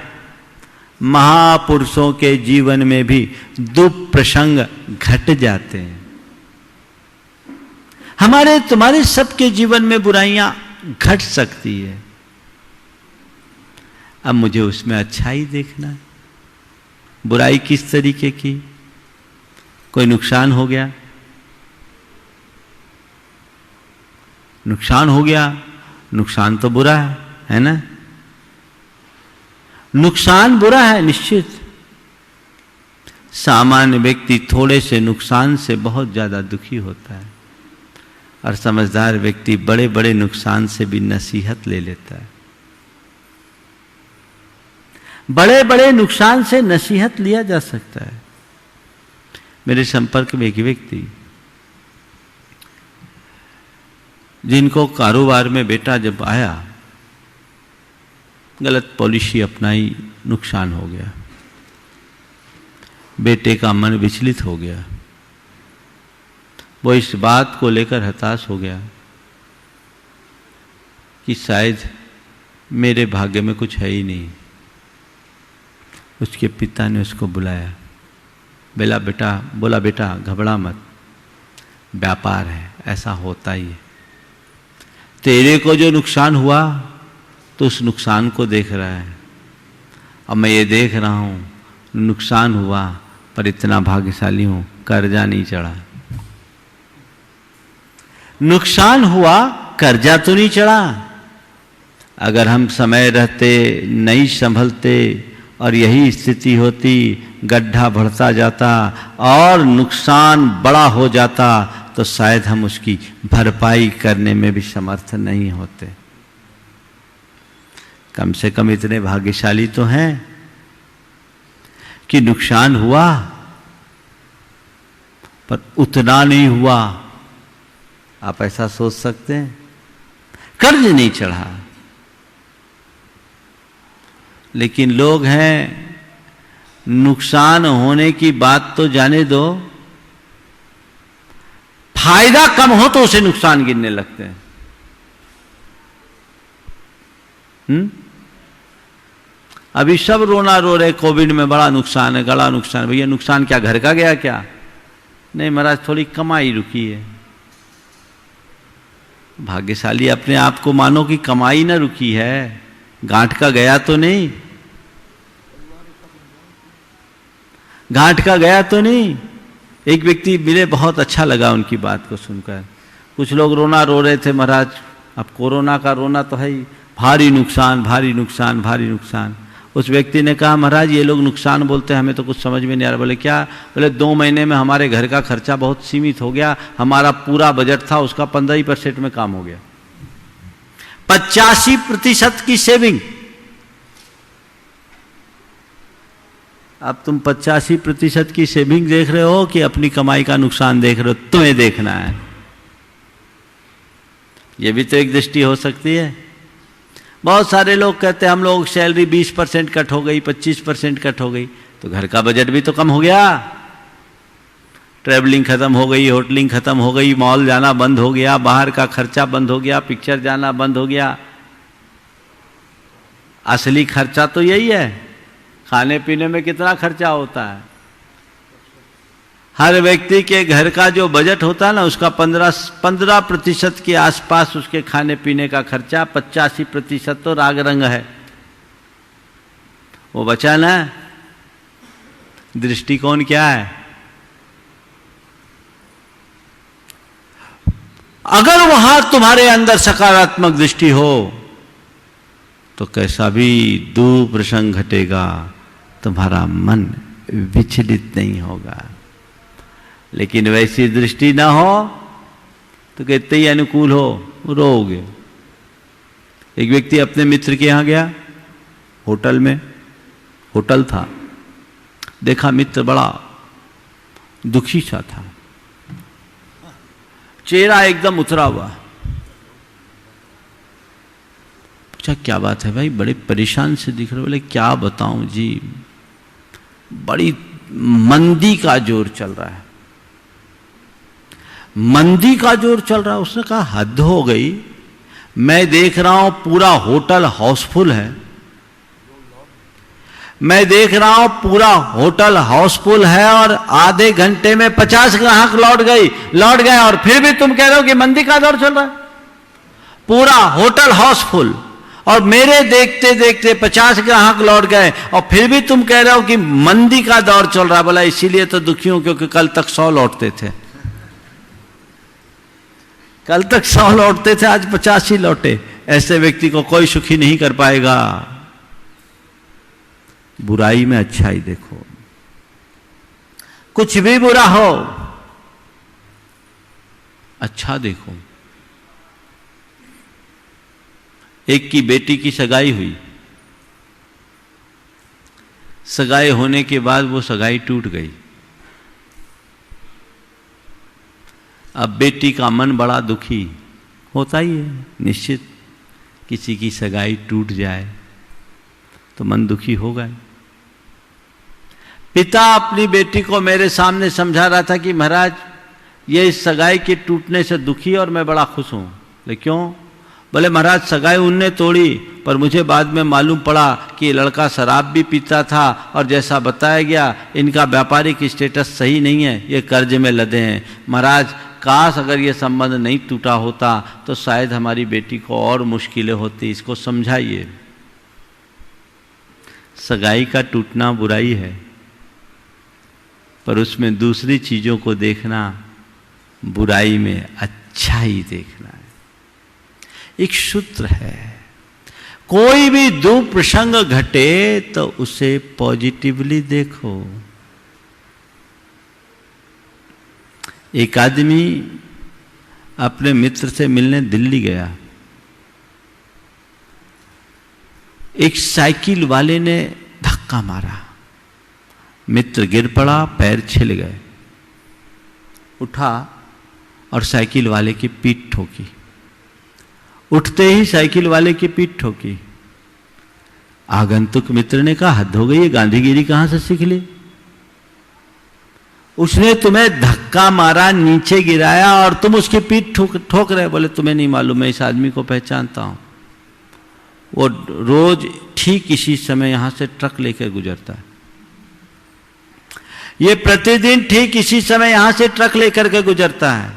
महापुरुषों के जीवन में भी दुप्रसंग घट जाते हैं। हमारे तुम्हारे सबके जीवन में बुराइयां घट सकती है। अब मुझे उसमें अच्छाई देखना है। बुराई किस तरीके की? कोई नुकसान हो गया, नुकसान हो गया, नुकसान तो बुरा है ना? नुकसान बुरा है निश्चित। सामान्य व्यक्ति थोड़े से नुकसान से बहुत ज्यादा दुखी होता है, और समझदार व्यक्ति बड़े बड़े नुकसान से भी नसीहत ले लेता है। बड़े बड़े नुकसान से नसीहत लिया जा सकता है। मेरे संपर्क में एक व्यक्ति, जिनको कारोबार में बेटा जब आया, गलत पॉलिसी अपनाई, नुकसान हो गया। बेटे का मन विचलित हो गया। वो इस बात को लेकर हताश हो गया कि शायद मेरे भाग्य में कुछ है ही नहीं। उसके पिता ने उसको बुलाया, बोला बेटा घबरा मत, व्यापार है, ऐसा होता ही है। तेरे को जो नुकसान हुआ तो उस नुकसान को देख रहा है, अब मैं ये देख रहा हूँ नुकसान हुआ पर इतना भाग्यशाली हूँ कर्जा नहीं चढ़ा। नुकसान हुआ कर्जा तो नहीं चढ़ा। अगर हम समय रहते नहीं संभलते और यही स्थिति होती, गड्ढा बढ़ता जाता और नुकसान बड़ा हो जाता, तो शायद हम उसकी भरपाई करने में भी समर्थ नहीं होते। कम से कम इतने भाग्यशाली तो हैं कि नुकसान हुआ पर उतना नहीं हुआ। आप ऐसा सोच सकते हैं, कर्ज नहीं चढ़ा। लेकिन लोग हैं, नुकसान होने की बात तो जाने दो, फायदा कम हो तो उसे नुकसान गिनने लगते हैं। अभी सब रोना रो रहे, कोविड में बड़ा नुकसान है, बड़ा नुकसान है। भैया नुकसान क्या घर का गया क्या? नहीं महाराज, थोड़ी कमाई रुकी है। भाग्यशाली अपने आप को मानो कि कमाई ना रुकी है, गांठ का गया तो नहीं, गांठ का गया तो नहीं। एक व्यक्ति मिले, बहुत अच्छा लगा उनकी बात को सुनकर। कुछ लोग रोना रो रहे थे, महाराज अब कोरोना का रोना तो है ही, भारी नुकसान भारी नुकसान भारी नुकसान। उस व्यक्ति ने कहा, महाराज ये लोग नुकसान बोलते हैं, हमें तो कुछ समझ में नहीं आ रहा। बोले क्या? बोले 2 महीने में हमारे घर का खर्चा बहुत सीमित हो गया, हमारा पूरा बजट था उसका 15% में काम हो गया। 85% की सेविंग। अब तुम 85% की सेविंग देख रहे हो कि अपनी कमाई का नुकसान देख रहे हो? तुम्हें देखना है। यह भी तो एक दृष्टि हो सकती है। बहुत सारे लोग कहते हैं हम लोग सैलरी 20% कट हो गई, 25% कट हो गई, तो घर का बजट भी तो कम हो गया। ट्रैवलिंग खत्म हो गई, होटलिंग खत्म हो गई, मॉल जाना बंद हो गया, बाहर का खर्चा बंद हो गया, पिक्चर जाना बंद हो गया। असली खर्चा तो यही है। खाने पीने में कितना खर्चा होता है? हर व्यक्ति के घर का जो बजट होता है ना, उसका 15% के आसपास उसके खाने पीने का खर्चा, 85% तो राग रंग है। वो बचा ना, दृष्टिकोण क्या है? अगर वहां तुम्हारे अंदर सकारात्मक दृष्टि हो तो कैसा भी दुख प्रसंग घटेगा, तुम्हारा मन विचलित नहीं होगा। लेकिन वैसी दृष्टि ना हो तो कितने ही अनुकूल हो, रोओगे। एक व्यक्ति अपने मित्र के यहां गया, होटल में, होटल था, देखा मित्र बड़ा दुखी सा था, चेहरा एकदम उतरा हुआ। पूछा क्या बात है भाई, बड़े परेशान से दिख रहे? बोले क्या बताऊं जी, बड़ी मंदी का जोर चल रहा है, मंदी का जोर चल रहा है। उसने कहा हद हो गई, मैं देख रहा हूं पूरा होटल हाउसफुल है, मैं देख रहा हूं पूरा होटल हाउसफुल है और आधे घंटे में 50 ग्राहक लौट गए और फिर भी तुम कह रहे हो कि मंदी का दौर चल रहा है। पूरा होटल हाउसफुल और मेरे देखते देखते 50 ग्राहक लौट गए और फिर भी तुम कह रहे हो कि मंदी का दौर चल रहा है। बोला इसीलिए तो दुखी हूं क्योंकि कल तक 100 लौटते थे, कल तक 100 लौटते थे, आज 50 ही लौटे। ऐसे व्यक्ति को कोई सुखी नहीं कर पाएगा। बुराई में अच्छाई देखो, कुछ भी बुरा हो अच्छा देखो। एक की बेटी की सगाई हुई, सगाई होने के बाद वो सगाई टूट गई। अब बेटी का मन बड़ा दुखी होता ही है, निश्चित किसी की सगाई टूट जाए तो मन दुखी होगा। पिता अपनी बेटी को मेरे सामने समझा रहा था कि महाराज ये इस सगाई के टूटने से दुखी और मैं बड़ा खुश हूं। लेकिन क्यों? बोले महाराज सगाई उनने तोड़ी पर मुझे बाद में मालूम पड़ा कि लड़का शराब भी पीता था और जैसा बताया गया इनका व्यापारिक स्टेटस सही नहीं है, ये कर्ज में लदे हैं। महाराज काश अगर ये संबंध नहीं टूटा होता तो शायद हमारी बेटी को और मुश्किलें होती। इसको समझाइए, सगाई का टूटना बुराई है पर उसमें दूसरी चीजों को देखना बुराई में अच्छा ही देखना है। एक सूत्र है। कोई भी दुख प्रसंग घटे तो उसे पॉजिटिवली देखो। एक आदमी अपने मित्र से मिलने दिल्ली गया। एक साइकिल वाले ने धक्का मारा, मित्र गिर पड़ा, पैर छिल गए। उठा और साइकिल वाले की पीठ ठोकी। उठते ही साइकिल वाले की पीठ ठोकी। आगंतुक मित्र ने कहा, हद हो गई, ये गांधीगिरी कहां से सीख ली? उसने तुम्हें धक्का मारा, नीचे गिराया और तुम उसकी पीठ ठोक रहे। बोले तुम्हें नहीं मालूम, मैं इस आदमी को पहचानता हूं। वो रोज ठीक इसी समय यहां से ट्रक लेकर गुजरता है। ये प्रतिदिन ठीक इसी समय यहां से ट्रक लेकर के गुजरता है।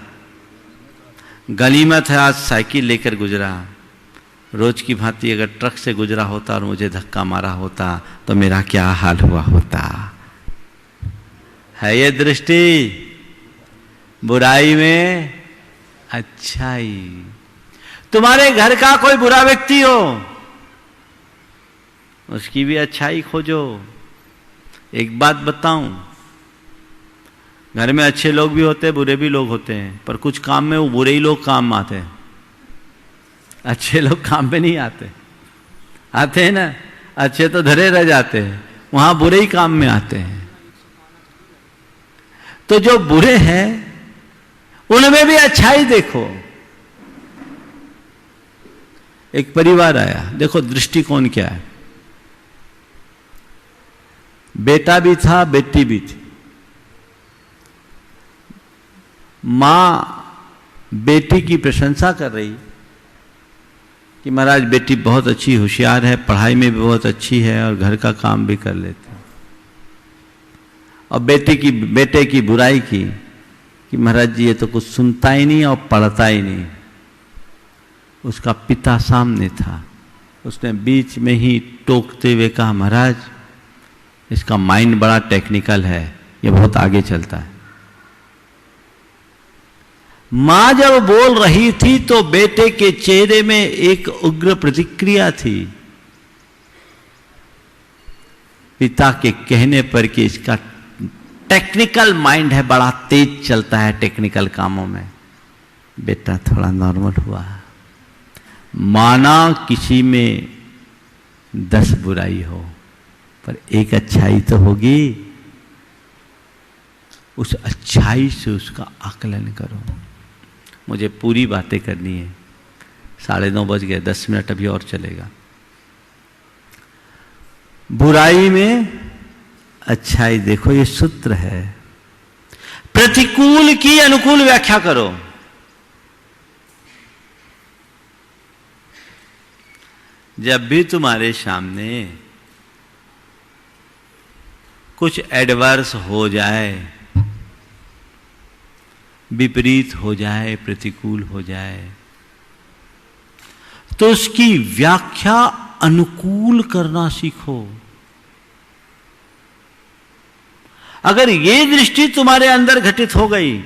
गनीमत है आज साइकिल लेकर गुजरा। रोज की भांति अगर ट्रक से गुजरा होता और मुझे धक्का मारा होता तो मेरा क्या हाल हुआ होता। है ये दृष्टि बुराई में अच्छाई। तुम्हारे घर का कोई बुरा व्यक्ति हो, उसकी भी अच्छाई खोजो। एक बात बताऊं, घर में अच्छे लोग भी होते हैं, बुरे भी लोग होते हैं, पर कुछ काम में वो बुरे ही लोग काम आते हैं, अच्छे लोग काम पे नहीं आते। आते हैं ना, अच्छे तो धरे रह जाते हैं, वहां बुरे ही काम में आते हैं। तो जो बुरे हैं उनमें भी अच्छाई देखो। एक परिवार आया, देखो दृष्टिकोण क्या है। बेटा भी था, बेटी भी थी। मां बेटी की प्रशंसा कर रही कि महाराज बेटी बहुत अच्छी होशियार है, पढ़ाई में भी बहुत अच्छी है और घर का काम भी कर लेती है। और बेटे की बुराई की कि महाराज जी ये तो कुछ सुनता ही नहीं और पढ़ता ही नहीं। उसका पिता सामने था, उसने बीच में ही टोकते हुए कहा, महाराज इसका माइंड बड़ा टेक्निकल है, ये बहुत आगे चलता है। मां जब बोल रही थी तो बेटे के चेहरे में एक उग्र प्रतिक्रिया थी, पिता के कहने पर कि इसका टेक्निकल माइंड है, बड़ा तेज चलता है टेक्निकल कामों में। बेटा थोड़ा नॉर्मल हुआ। माना किसी में 10 बुराई हो पर एक अच्छाई तो होगी। उस अच्छाई से उसका आकलन करो। मुझे पूरी बातें करनी है, 9:30 बज गए, 10 मिनट अभी और चलेगा। बुराई में अच्छाई देखो, ये सूत्र है। प्रतिकूल की अनुकूल व्याख्या करो। जब भी तुम्हारे सामने कुछ एडवर्स हो जाए, विपरीत हो जाए, प्रतिकूल हो जाए, तो उसकी व्याख्या अनुकूल करना सीखो। अगर ये दृष्टि तुम्हारे अंदर घटित हो गई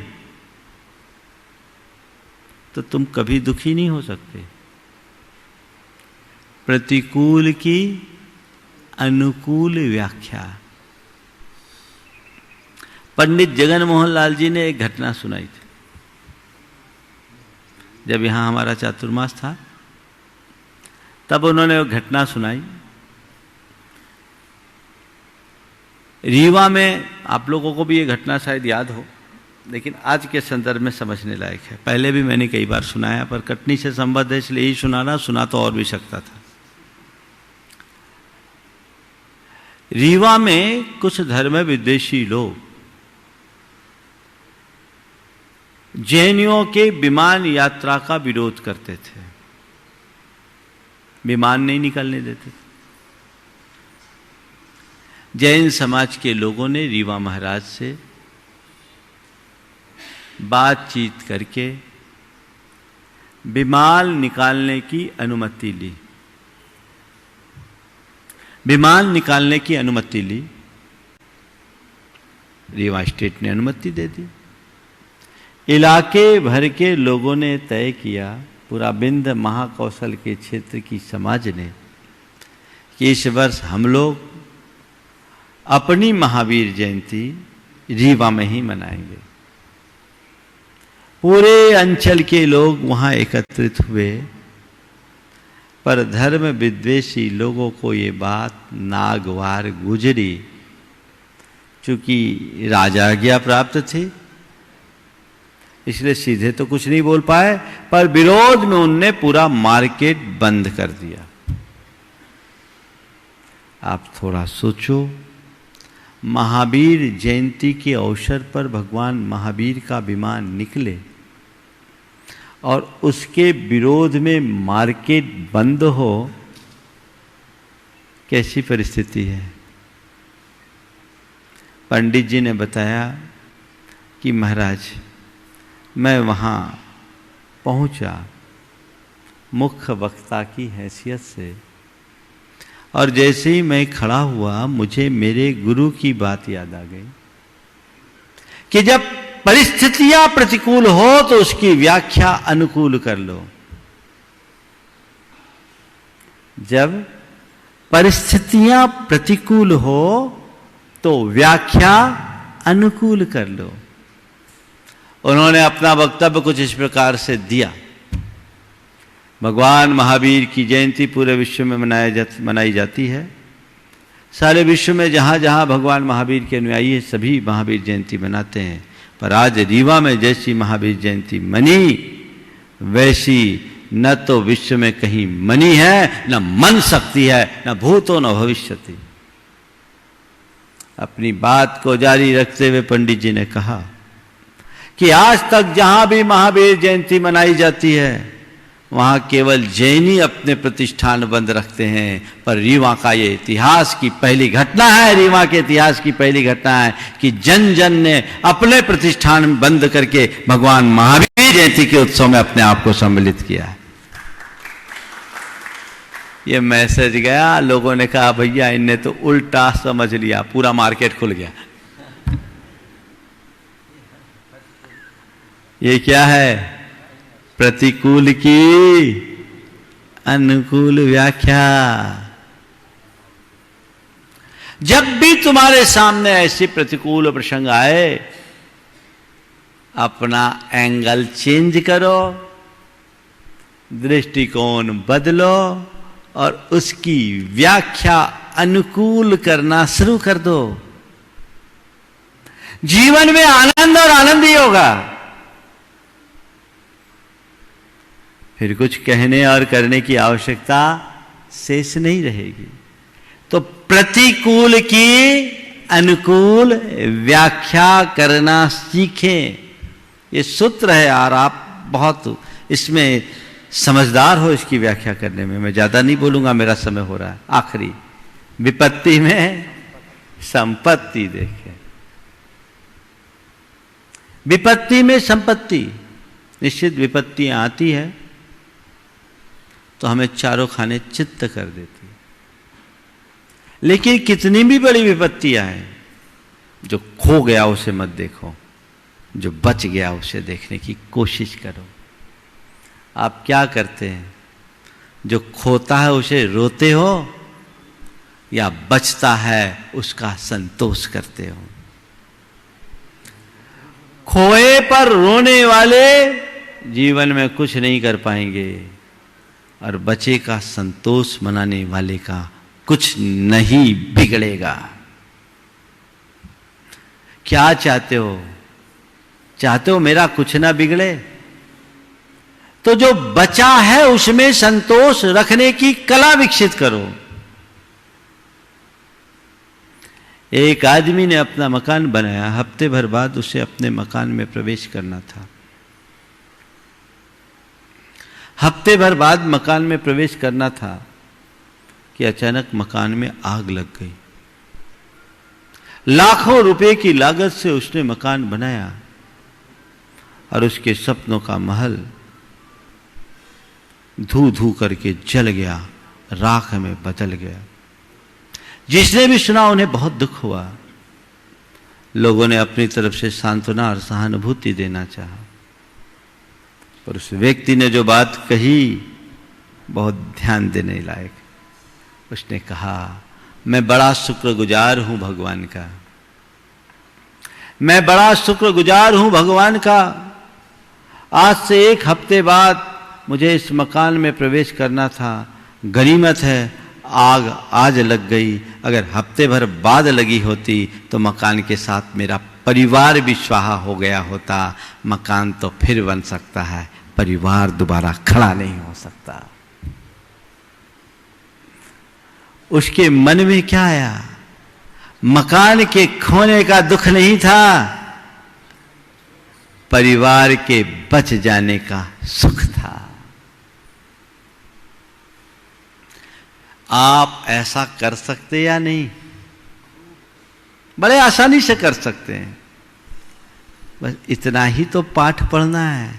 तो तुम कभी दुखी नहीं हो सकते। प्रतिकूल की अनुकूल व्याख्या। पंडित जगन मोहन लाल जी ने एक घटना सुनाई थी। जब यहां हमारा चातुर्मास था तब उन्होंने वो घटना सुनाई। रीवा में, आप लोगों को भी ये घटना शायद याद हो, लेकिन आज के संदर्भ में समझने लायक है। पहले भी मैंने कई बार सुनाया, पर कटनी से संबंध है इसलिए ही सुना तो और भी सकता था। रीवा में कुछ धर्म विद्वेषी लोग जैनियों के विमान यात्रा का विरोध करते थे, विमान नहीं निकलने देते थे। जैन समाज के लोगों ने रीवा महाराज से बातचीत करके विमान निकालने की अनुमति ली। विमान निकालने की अनुमति ली, रीवा स्टेट ने अनुमति दे दी। इलाके भर के लोगों ने तय किया, पूरा विंध्य महाकौशल के क्षेत्र की समाज ने कि इस वर्ष हम लोग अपनी महावीर जयंती रीवा में ही मनाएंगे। पूरे अंचल के लोग वहां एकत्रित हुए, पर धर्म विद्वेषी लोगों को ये बात नागवार गुजरी। चूंकि राजा आज्ञा प्राप्त थी इसलिए सीधे तो कुछ नहीं बोल पाए, पर विरोध में उनने पूरा मार्केट बंद कर दिया। आप थोड़ा सोचो, महावीर जयंती के अवसर पर भगवान महावीर का विमान निकले और उसके विरोध में मार्केट बंद हो, कैसी परिस्थिति है। पंडित जी ने बताया कि महाराज मैं वहाँ पहुँचा मुख्य वक्ता की हैसियत से, और जैसे ही मैं खड़ा हुआ मुझे मेरे गुरु की बात याद आ गई कि जब परिस्थितियां प्रतिकूल हो तो उसकी व्याख्या अनुकूल कर लो। जब परिस्थितियां प्रतिकूल हो तो व्याख्या अनुकूल कर लो। उन्होंने अपना वक्तव्य कुछ इस प्रकार से दिया। भगवान महावीर की जयंती पूरे विश्व में मनाई जाती है। सारे विश्व में जहाँ जहाँ भगवान महावीर के अनुयायी हैं सभी महावीर जयंती मनाते हैं, पर आज रीवा में जैसी महावीर जयंती मनी वैसी न तो विश्व में कहीं मनी है, न मन सकती है, न भूतो न भविष्यति। अपनी बात को जारी रखते हुए पंडित जी ने कहा कि आज तक जहां भी महावीर जयंती मनाई जाती है वहां केवल जैन ही अपने प्रतिष्ठान बंद रखते हैं, पर रीवा का ये इतिहास की पहली घटना है, रीवा के इतिहास की पहली घटना है कि जन जन ने अपने प्रतिष्ठान बंद करके भगवान महावीर जयंती के उत्सव में अपने आप को सम्मिलित किया है। ये मैसेज गया, लोगों ने कहा भैया इनने तो उल्टा समझ लिया, पूरा मार्केट खुल गया। ये क्या है? प्रतिकूल की अनुकूल व्याख्या। जब भी तुम्हारे सामने ऐसे प्रतिकूल प्रसंग आए अपना एंगल चेंज करो, दृष्टिकोण बदलो और उसकी व्याख्या अनुकूल करना शुरू कर दो। जीवन में आनंद और आनंद ही होगा। फिर कुछ कहने और करने की आवश्यकता शेष नहीं रहेगी। तो प्रतिकूल की अनुकूल व्याख्या करना सीखें, ये सूत्र है और आप बहुत इसमें समझदार हो इसकी व्याख्या करने में। मैं ज्यादा नहीं बोलूंगा, मेरा समय हो रहा है। आखिरी, विपत्ति में संपत्ति देखें। विपत्ति में संपत्ति, निश्चित विपत्तियां आती है तो हमें चारों खाने चित्त कर देती है, लेकिन कितनी भी बड़ी विपत्तियां हैं, जो खो गया उसे मत देखो, जो बच गया उसे देखने की कोशिश करो। आप क्या करते हैं? जो खोता है उसे रोते हो या बचता है उसका संतोष करते हो? खोए पर रोने वाले जीवन में कुछ नहीं कर पाएंगे और बचे का संतोष मनाने वाले का कुछ नहीं बिगड़ेगा। क्या चाहते हो? चाहते हो मेरा कुछ ना बिगड़े? तो जो बचा है उसमें संतोष रखने की कला विकसित करो। एक आदमी ने अपना मकान बनाया, हफ्ते भर बाद उसे अपने मकान में प्रवेश करना था। हफ्ते भर बाद मकान में प्रवेश करना था कि अचानक मकान में आग लग गई। लाखों रुपए की लागत से उसने मकान बनाया और उसके सपनों का महल धू धू करके जल गया, राख में बदल गया। जिसने भी सुना उन्हें बहुत दुख हुआ। लोगों ने अपनी तरफ से सांत्वना और सहानुभूति देना चाहा। पर उस व्यक्ति ने जो बात कही बहुत ध्यान देने लायक। उसने कहा, मैं बड़ा शुक्रगुजार हूं भगवान का, मैं बड़ा शुक्रगुजार हूं भगवान का। आज से 1 हफ्ते बाद मुझे इस मकान में प्रवेश करना था, गनीमत है आग आज लग गई, अगर हफ्ते भर बाद लगी होती तो मकान के साथ मेरा परिवार भी स्वाहा हो गया होता। मकान तो फिर बन सकता है, परिवार दोबारा खड़ा नहीं हो सकता। उसके मन में क्या आया? मकान के खोने का दुख नहीं था, परिवार के बच जाने का सुख था। आप ऐसा कर सकते या नहीं? बड़े आसानी से कर सकते हैं। बस इतना ही तो पाठ पढ़ना है।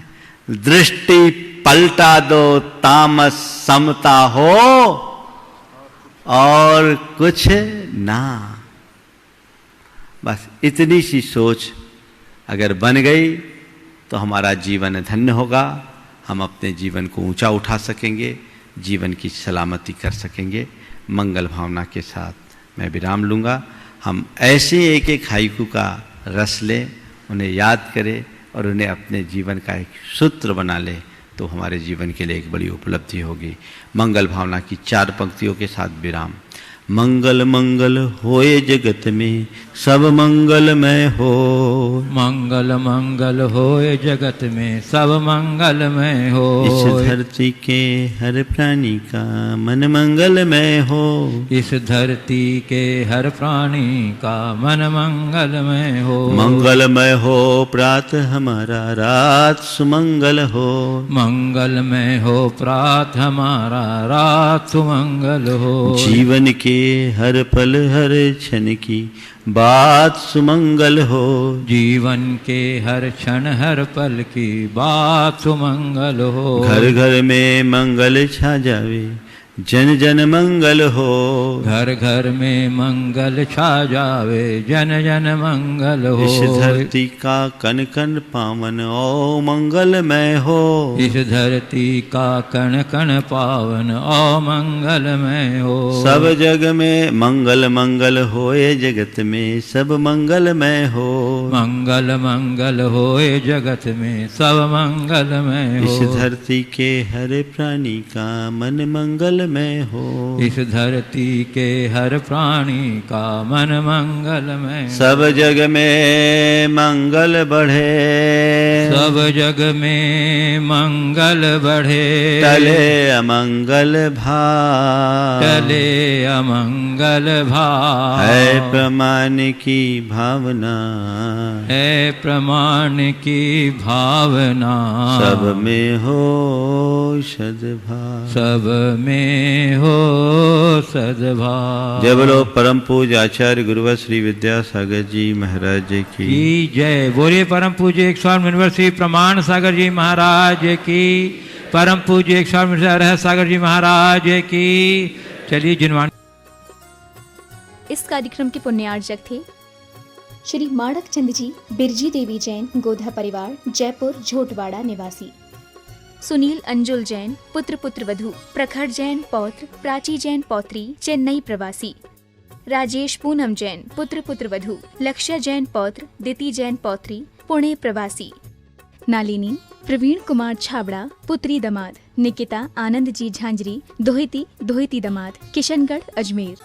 दृष्टि पलटा दो, तामस समता हो और कुछ ना। बस इतनी सी सोच अगर बन गई तो हमारा जीवन धन्य होगा। हम अपने जीवन को ऊंचा उठा सकेंगे, जीवन की सलामती कर सकेंगे। मंगल भावना के साथ मैं विराम लूँगा। हम ऐसे एक एक हाइकू का रस लें, उन्हें याद करें और उन्हें अपने जीवन का एक सूत्र बना लें, तो हमारे जीवन के लिए एक बड़ी उपलब्धि होगी। मंगल भावना की 4 पंक्तियों के साथ विराम। मंगल मंगल होए जगत में सब मंगलमय हो। मंगल मंगल होए जगत में सब मंगलमय हो। इस धरती के हर प्राणी का मन मंगलमय हो। इस धरती के हर प्राणी का मन मंगलमय हो। मंगलमय हो प्रातः हमारा, रात सुमंगल हो। मंगलमय हो प्रातः हमारा, रात सुमंगल हो। जीवन के हर पल हर क्षण की बात सुमंगल हो। जीवन के हर क्षण हर पल की बात सुमंगल हो। घर घर में मंगल छा जावे, जन जन मंगल हो। घर घर में मंगल छा जावे, जन जन मंगल हो। इस धरती का कण कण पावन ओ मंगलमय हो। इस धरती का कण कण पावन ओ मंगलमय हो। सब जग में मंगल मंगल होए, जगत में सब मंगलमय हो। मंगल मंगल होए जगत में सब मंगलमय हो। इस धरती के हर प्राणी का मन मंगल में हो। इस धरती के हर प्राणी का मन मंगलमय हो। सब जग में मंगल बढ़े, सब जग में मंगल बढ़े। टले अमंगल भाव, टले अमंगल भाव। है प्रमाण की भावना, है प्रमाण की भावना। सब में हो सद्भाव, सब में हो सद्भाव। जय बोलो परम पूज्य आचार्य गुरुवर श्री विद्यासागर जी महाराज की जय। बोलिए परम पूज्य 108 यूनिवर्सिटी प्रमाण सागर जी महाराज की। परम पूज्य 108 रह सागर जी महाराज की। चलिए जिनवान। इस कार्यक्रम के पुण्यार्जक थे श्री माणक चंद जी, बिरजी देवी जैन, गोधा परिवार, जयपुर झोटवाड़ा निवासी। सुनील अंजुल जैन, पुत्र पुत्र वधू, प्रखर जैन पौत्र, प्राची जैन पौत्री, चेन्नई प्रवासी। राजेश पूनम जैन, पुत्र पुत्र वधू, लक्ष्य जैन पौत्र, दिति जैन पौत्री, पुणे प्रवासी। नालिनी प्रवीण कुमार छाबड़ा, पुत्री दमाद। निकिता आनंद जी झांझरी, दोहिती दोहिती दमाद, किशनगढ़ अजमेर।